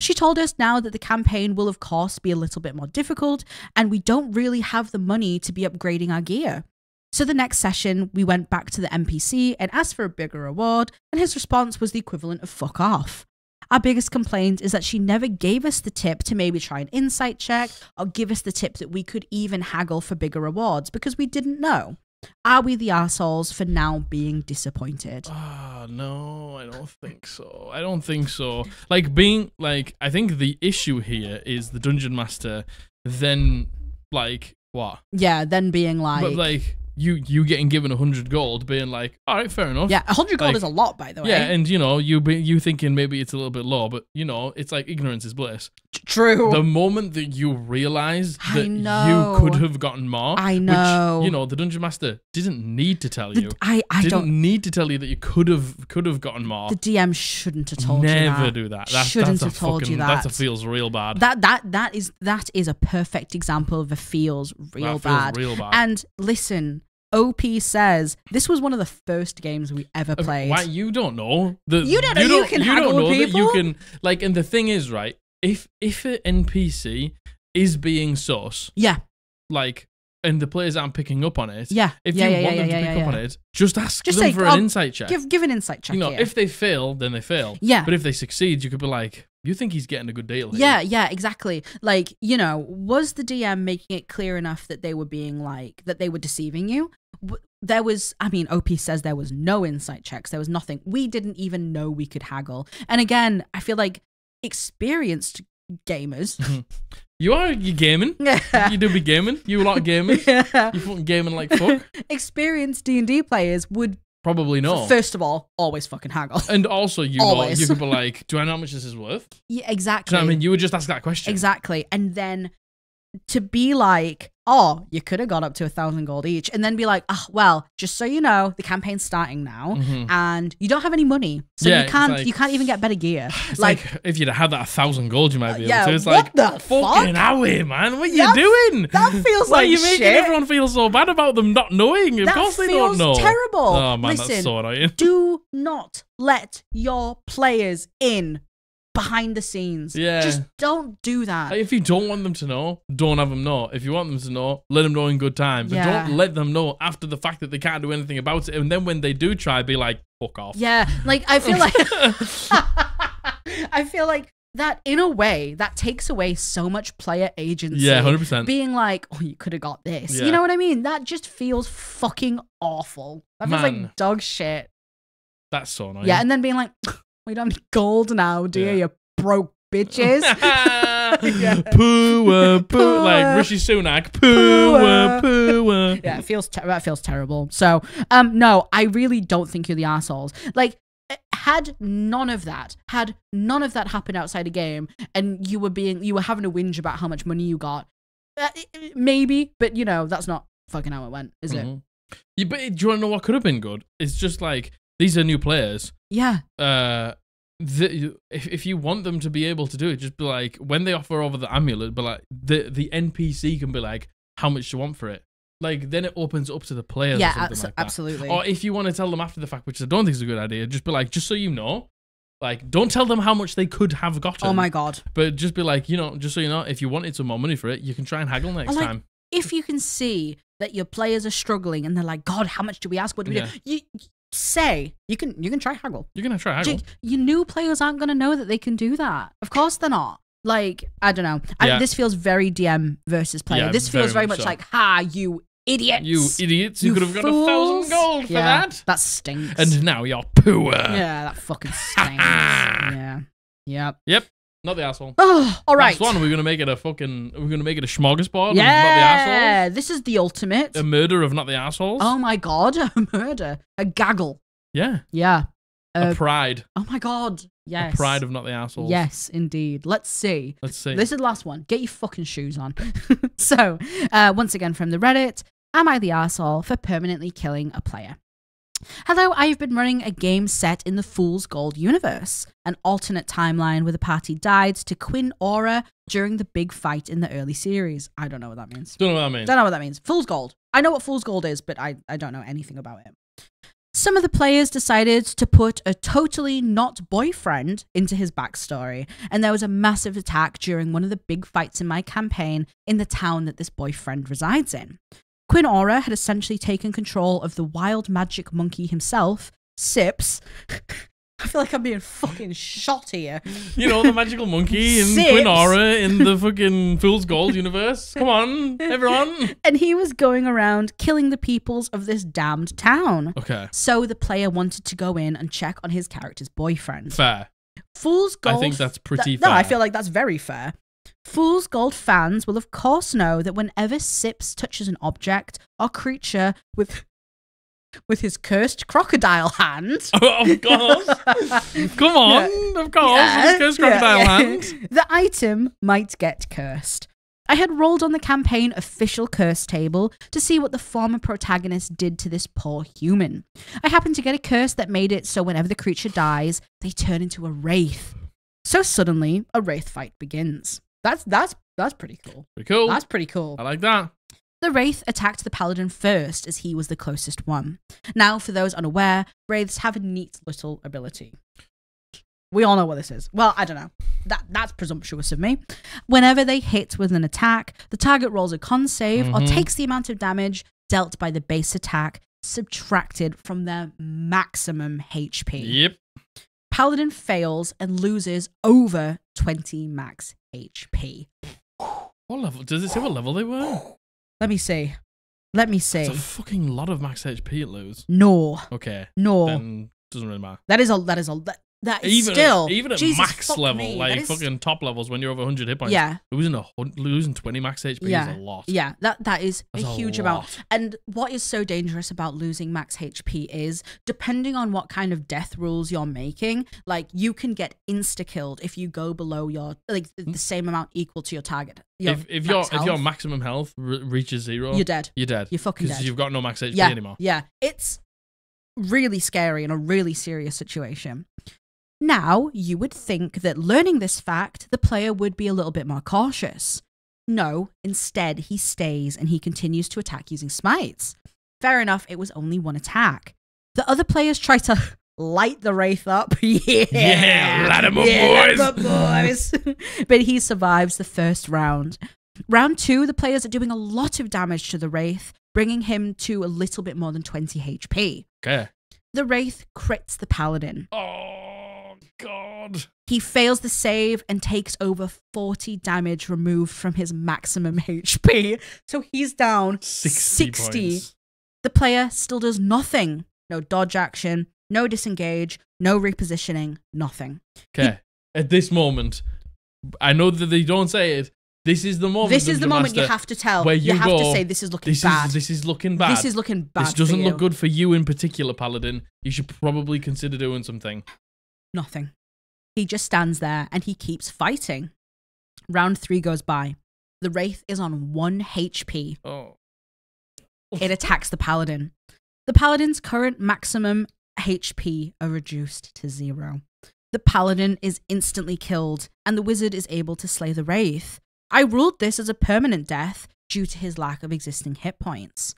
She told us now that the campaign will of course be a little bit more difficult and we don't really have the money to be upgrading our gear. So the next session, we went back to the NPC and asked for a bigger reward, and his response was the equivalent of fuck off. Our biggest complaint is that she never gave us the tip to maybe try an insight check or give us the tip that we could even haggle for bigger rewards because we didn't know. Are we the arseholes for now being disappointed? No, I don't think so. I don't think so. I think the issue here is the dungeon master then, what? Yeah, then being like... But, you getting given 100 gold, being like, all right, fair enough. Yeah, 100 gold is a lot, by the way. Yeah, and, you thinking maybe it's a little bit low, but, it's like ignorance is bliss. True. The moment that you realize that you could have gotten more, I know. Which, the dungeon master didn't need to tell you. I didn't need to tell you that you could have gotten more. The DM shouldn't have told you that. Never do that. Shouldn't have told you that. That feels real bad. That is a perfect example of a feels real bad. And listen, OP says this was one of the first games we ever played. Why you don't know? You don't know you can haggle with people? That you can and the thing is, right? If an NPC is being sus, and the players aren't picking up on it, if you want them to pick up on it, just ask them for an insight check. Give an insight check. If they fail, then they fail. Yeah. But if they succeed, you could be like, you think he's getting a good deal here. Yeah, exactly. Was the DM making it clear enough that they were being that they were deceiving you? There was, OP says there was no insight checks. There was nothing. We didn't even know we could haggle. And again, I feel like experienced gamers. You gaming. You do be gaming. You a lot of gamers. Yeah. You fucking gaming like fuck. Experienced D&D players would probably know. First of all, always fucking haggle. And also, you could be like, do I know how much this is worth? Yeah, exactly. Do you know what I mean? You would just ask that question. Exactly. And then to be like, oh, you could have got up to 1,000 gold each, and then be like, oh, well, just so you know, the campaign's starting now, and you don't have any money, so you can't even get better gear. It's like if you'd had that 1,000 gold, you might be able to. It's what the fucking howie, man. What are you doing? That feels like you're making everyone feel so bad about them not knowing. Of course they don't know. That feels terrible. Oh man, that's so annoying. Do not let your players in behind the scenes. Yeah. Just don't do that. If you don't want them to know, don't have them know. If you want them to know, let them know in good time. But don't let them know after the fact that they can't do anything about it. And then when they do try, be like, fuck off. Yeah. I feel like I feel like that in a way that takes away so much player agency. Yeah, 100%. Being like, oh, you could have got this. Yeah. You know what I mean? That just feels fucking awful. That feels like dog shit. That's so annoying. Yeah, and then being like, we don't have gold now, do you broke bitches? Poo, like Rishi Sunak. Poo. Yeah, that feels terrible. So, no, I really don't think you're the assholes. Had none of that happened outside a game, and you were having a whinge about how much money you got, maybe, but that's not fucking how it went, is it? Yeah, but do you want to know what could have been good? It's just like, these are new players. Yeah. If you want them to be able to do it, just be like, when they offer over the amulet, but like the NPC can be like, how much do you want for it? Like, then it opens up to the players. Yeah, or something like that. Absolutely. Or if you want to tell them after the fact, which I don't think is a good idea, just be like, just so you know, like, don't tell them how much they could have gotten. Oh my god. But just be like, just so you know, if you wanted some more money for it, you can try and haggle next time. If you can see that your players are struggling and they're like, God, how much do we ask? What do we do? You can try haggle. You're gonna try haggle. Your new players aren't gonna know that they can do that. Of course they're not. Like, I don't know. Yeah. This feels very DM versus player. Yeah, this feels very much so. like, ha, you idiots. You idiots. You could have got fools. 1,000 gold for that. That stinks. And now you're poor. Yeah, that fucking stinks. Yeah. Yep. Not the asshole. Oh, all right. Last one. We're gonna make it a smorgasbord. Yeah. Not the assholes. This is the ultimate. A murder of not the assholes. Oh my god, a murder, a gaggle. Yeah. Yeah. A pride. Oh my god. Yes. A pride of not the assholes. Yes, indeed. Let's see. This is the last one. Get your fucking shoes on. So, once again from the Reddit, am I the arsehole for permanently killing a player? Hello, I've been running a game set in the Fool's Gold universe, an alternate timeline where the party died to Quinn Aura during the big fight in the early series. I don't know what that means. Don't know what that means. Don't know what that means. Fool's Gold. I know what Fool's Gold is, but I don't know anything about it. Some of the players decided to put a totally not boyfriend into his backstory, and there was a massive attack during one of the big fights in my campaign in the town that this boyfriend resides in. Quinn Aura had essentially taken control of the wild magic monkey himself, Sips. I feel like I'm being fucking shot here. You know, the magical monkey and Sips. Quinn Aura in the fucking Fool's Gold universe. Come on, everyone. And he was going around killing the peoples of this damned town. Okay. So the player wanted to go in and check on his character's boyfriend. Fair. Fool's Gold. I think that's pretty fair. No, I feel like that's very fair. Fool's Gold fans will of course know that whenever Sips touches an object or creature with his cursed crocodile hand. Oh, of course. Come on. Yeah. Of course. Yeah. With his cursed crocodile hand. The item might get cursed. I had rolled on the campaign official curse table to see what the former protagonist did to this poor human. I happened to get a curse that made it so whenever the creature dies, they turn into a wraith. So suddenly, a wraith fight begins. That's pretty cool. Pretty cool. That's pretty cool. I like that. The Wraith attacked the Paladin first, as he was the closest one. Now, for those unaware, Wraiths have a neat little ability. We all know what this is. Well, I don't know. That's presumptuous of me. Whenever they hit with an attack, the target rolls a con save or takes the amount of damage dealt by the base attack, subtracted from their maximum HP. Yep. Paladin fails and loses over 20 max HP. What level? Does it say what level they were? Let me see. It's a fucking lot of max HP to lose. No. Okay. No. Then doesn't really matter. That is Even still at Jesus, max level, me. like fucking top levels when you're over 100 hit points. Yeah. Losing 20 max HP is a lot. Yeah, that is That's a huge amount. And what is so dangerous about losing max HP is, depending on what kind of death rules you're making, like you can get insta killed if you go below your the same amount equal to your target. If your maximum health reaches 0, you're dead. You're dead. You're fucking dead. Because you've got no max HP anymore. Yeah, it's really scary and a really serious situation. Now, you would think that learning this fact, the player would be a little bit more cautious. No, instead, he stays and he continues to attack using smites. Fair enough, it was only one attack. The other players try to light the Wraith up. Yeah, light him up, boys. Light 'em up, boys. But he survives the first round. Round 2, the players are doing a lot of damage to the Wraith, bringing him to a little bit more than 20 HP. Okay. The Wraith crits the Paladin. Oh, God. He fails the save and takes over 40 damage removed from his maximum HP. So he's down 60. Points. The player still does nothing. No dodge action, no disengage, no repositioning, nothing. Okay. At this moment, I know that they don't say it. This is the moment. This is the moment you have to tell. Where you have to say this is looking bad. This is looking bad. This is looking bad. This doesn't look good for you in particular, Paladin. You should probably consider doing something. Nothing. He just stands there and he keeps fighting. Round 3 goes by. The Wraith is on 1 HP. Oh. It attacks the Paladin. The Paladin's current maximum HP are reduced to 0. The Paladin is instantly killed, and the Wizard is able to slay the Wraith. I ruled this as a permanent death due to his lack of existing hit points.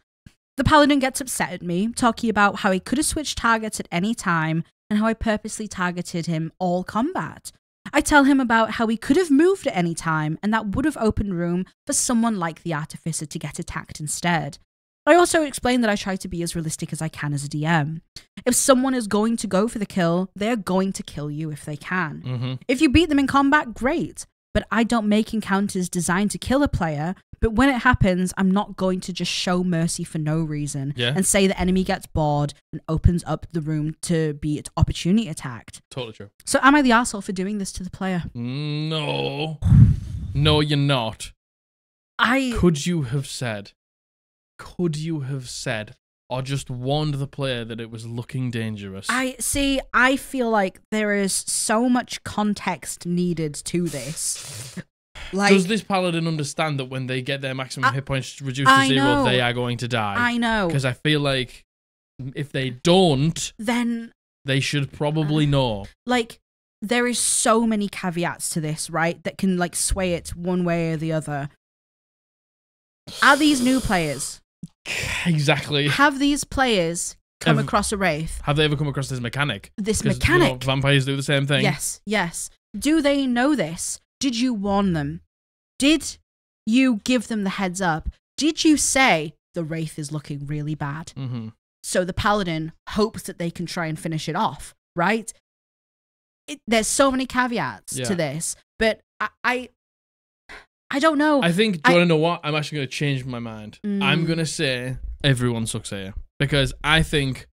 The Paladin gets upset at me, talking about how he could have switched targets at any time and how I purposely targeted him all combat. I tell him about how he could have moved at any time, and that would have opened room for someone like the Artificer to get attacked instead. I also explain that I try to be as realistic as I can as a DM. If someone is going to go for the kill, they're going to kill you if they can. Mm-hmm. If you beat them in combat, great. but I don't make encounters designed to kill a player. But when it happens, I'm not going to just show mercy for no reason and say the enemy gets bored and opens up the room to be its opportunity attacked. Totally true. So am I the arsehole for doing this to the player? No. No, you're not. Could you have said, or just warned the player that it was looking dangerous? I feel like there is so much context needed to this. Like, does this paladin understand that when they get their maximum hit points reduced to 0, they are going to die? I know. Because I feel like if they don't, then they should probably know. Like, there is so many caveats to this, right? That can like sway it one way or the other. Are these new players? Exactly. Have these players come across a wraith? Have they ever come across this mechanic? This mechanic? You know, vampires do the same thing. Yes. Do they know this? Did you warn them? Did you give them the heads up? Did you say the wraith is looking really bad? Mm-hmm. So the paladin hopes that they can try and finish it off, right? There's so many caveats to this, but I don't know. I think, do you want to know what? I'm actually going to change my mind. I'm going to say everyone sucks here. Because I think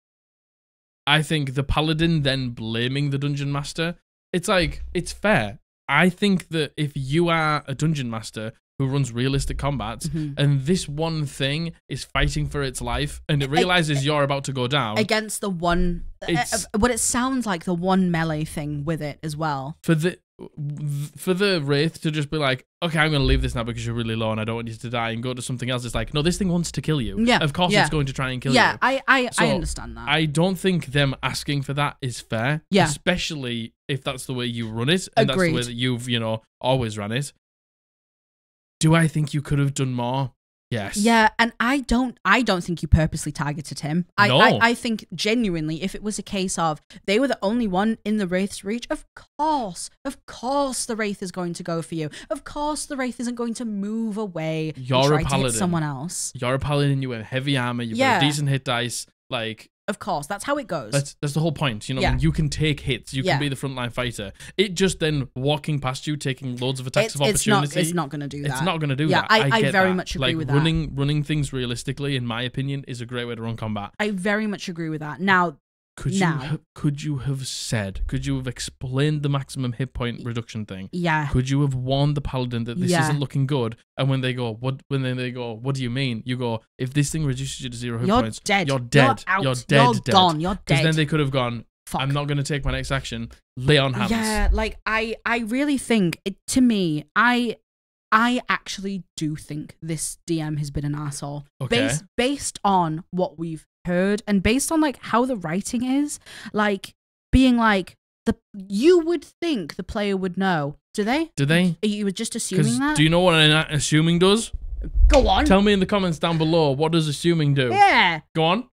the paladin then blaming the dungeon master, it's like, it's fair. I think that if you are a dungeon master who runs realistic combats and this one thing is fighting for its life and it realizes you're about to go down. Against the one, what it sounds like the one melee thing with it as well. For the wraith to just be like, okay, I'm going to leave this now because you're really low and I don't want you to die, and go to something else. It's like, no, this thing wants to kill you. Yeah, of course it's going to try and kill you. Yeah, I understand that. I don't think them asking for that is fair. Yeah. Especially if that's the way you run it and that's the way that you've, always run it. Do I think you could have done more? Yes. Yeah, and I don't think you purposely targeted him. No. I think genuinely, if it was a case of they were the only one in the Wraith's reach, of course the Wraith is going to go for you. Of course the Wraith isn't going to move away and try to hit someone else. You're a paladin, you have heavy armor, you've got a decent hit dice, like... Of course, that's how it goes. That's the whole point, You can take hits, you can be the frontline fighter. It just then walking past you, taking loads of attacks of opportunity. It's not going to do that. It's not going to do that. I very much agree with that. Running things realistically, in my opinion, is a great way to run combat. I very much agree with that. Now, could you have explained the maximum hit point reduction thing? Yeah. Could you have warned the paladin that this isn't looking good? And when they go, what do you mean? You go, if this thing reduces you to 0 hit points, dead. You're dead. You're dead. You're gone. You're dead. Because then they could have gone, fuck, I'm not going to take my next action. Lay on hands. Yeah, like I really think to me, I actually do think this DM has been an asshole. Okay. Based on what we've heard and based on like how the writing is, like being like you would think the player would know. Do they? You were just assuming that? Do you know what an assuming does? Go on. Tell me in the comments down below, what does assuming do? Yeah. Go on.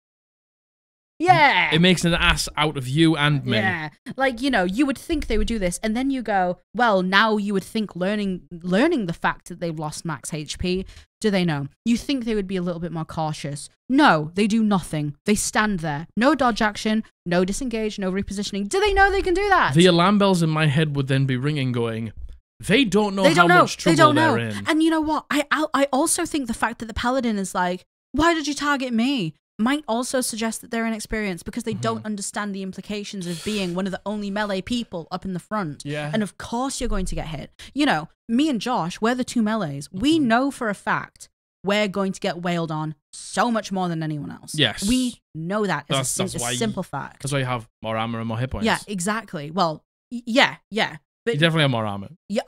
Yeah. It makes an ass out of you and me. Yeah. Like, you would think they would do this, and then you go, well, now you would think learning the fact that they've lost max HP, do they know? You think they would be a little bit more cautious. No, they do nothing. They stand there. No dodge action, no disengage, no repositioning. Do they know they can do that? The alarm bells in my head would then be ringing going, they don't know how much trouble they're in. And you know what? I also think the fact that the paladin is like, why did you target me? Might also suggest that they're inexperienced because they don't understand the implications of being one of the only melee people up in the front. Yeah. And of course you're going to get hit. Me and Josh, we're the two melees. We know for a fact we're going to get wailed on so much more than anyone else. Yes. We know that as a simple fact. That's why you have more armor and more hit points. Yeah, exactly. Well, yeah. But you definitely have more armor. Yeah.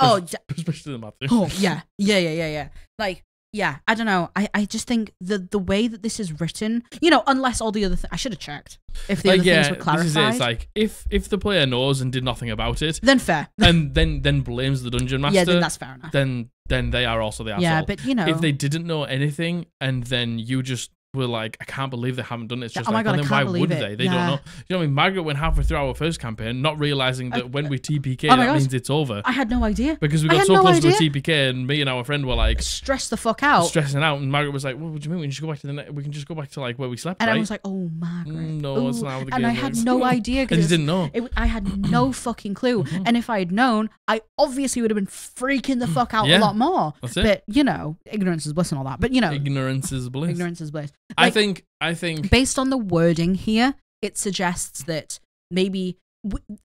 Especially the Matthew. Oh, yeah. Yeah. Like, yeah, I don't know. I just think the way that this is written, unless all the other things, I should have checked if the other things were clarified. This is it. It's like, if the player knows and did nothing about it, then fair. And then blames the dungeon master. Yeah, then that's fair enough. Then they are also the asshole. Yeah, but if they didn't know anything and then you just were like, I can't believe they haven't done it. It's just oh my like, God, and then why would it. they? They don't know. You know what I mean? Margaret went halfway through our first campaign, not realizing that when we TPK, that means it's over. I had no idea. Because we got so close to a TPK, and me and our friend were like, stressed the fuck out. Stressing out. And Margaret was like, what do you mean? We can just go back to we can just go back to like where we slept, and right? I was like, oh, Margaret. No, it's not how the game And I had no idea. I just didn't know. I had no fucking clue. And if I had known, I obviously would have been freaking the fuck out a lot more. That's it. But, you know, ignorance is bliss and all that. But, you know. Ignorance is bliss. Ignorance is bliss. Like, I think based on the wording here, it suggests that maybe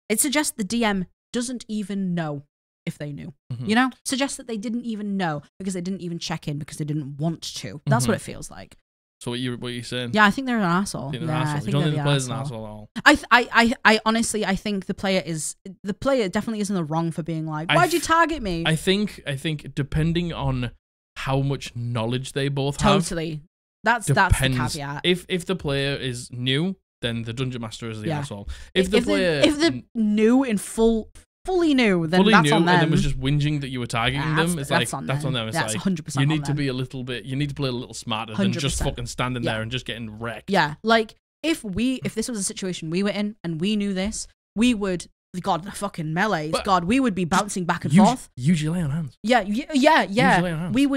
it suggests the DM doesn't even know if they knew. You know, suggests that they didn't even know because they didn't even check in because they didn't want to. That's what it feels like. So what you saying? Yeah, I think they're an asshole. I think don't think the player's an asshole at all. I honestly, I think the player definitely isn't the wrong for being like, why'd you target me? I think depending on how much knowledge they both have. Totally. That's the caveat. If the player is new, then the dungeon master is the asshole. If they're new in fully new, then that's on them. And then was just whinging that you were targeting them. It's like that's on them. It's that's like 100% you need to be a little bit. You need to play a little smarter than just fucking standing there and just getting wrecked. Yeah, like if this was a situation we were in and we knew this, we would. God, the fucking melees. God, we would be bouncing back and forth. Usually on hands. Yeah. Usually on hands. We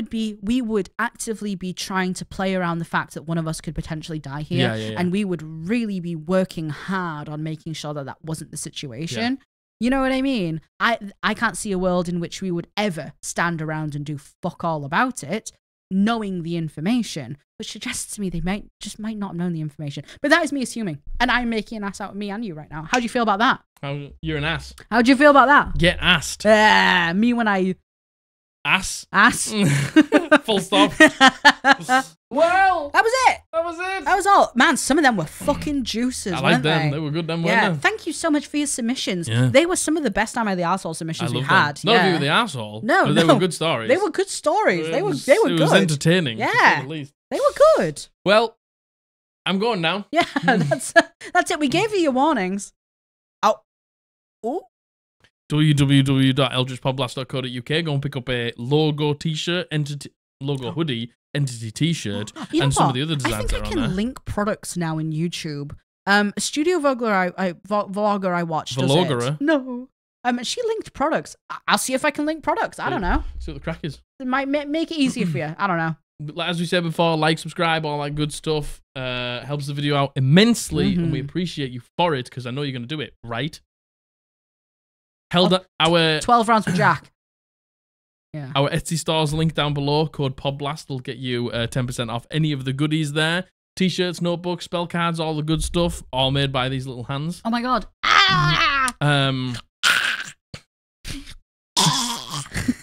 would actively be trying to play around the fact that one of us could potentially die here, and we would really be working hard on making sure that that wasn't the situation. Yeah. You know what I mean? I can't see a world in which we would ever stand around and do fuck all about it, knowing the information, which suggests to me they might not have known the information. But that is me assuming, and I'm making an ass out of me and you right now. How do you feel about that? You're an ass. How do you feel about that? Get assed. Me when I ass. Full stop. Well, that was it. That was all. Man, some of them were fucking juices. I like them. They were good. Them, weren't they? Thank you so much for your submissions. Yeah. They were some of the best Am I the Arsehole submissions we had. Not if you were the arsehole. No, they were good stories. They were good stories. They were good. It was entertaining. Yeah, at least. They were good. Well, I'm going now. Yeah, that's it. We gave you your warnings. Oh. www.eldritchpodblast.co.uk. Go and pick up a logo t-shirt, logo hoodie, entity t-shirt, and some of the other designs that are on there. I can link products now in YouTube. Studio Vlogger I watched does it. No. She linked products. I'll see if I can link products. I don't know. See what the crack is. It might make it easier for you. I don't know. As we said before, like, subscribe, all that good stuff. Helps the video out immensely, and we appreciate you for it because I know you're going to do it, right? Our 12 rounds for Jack. Yeah. Our Etsy store's link down below. Code Podblast will get you 10% off any of the goodies there. T-shirts, notebooks, spell cards, all the good stuff, all made by these little hands. Oh my god.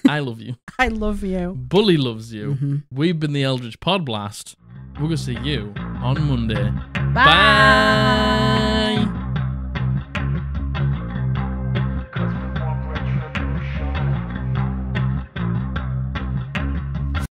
I love you. I love you. Bully loves you. We've been the Eldritch Podblast. We're going to see you on Monday. Bye.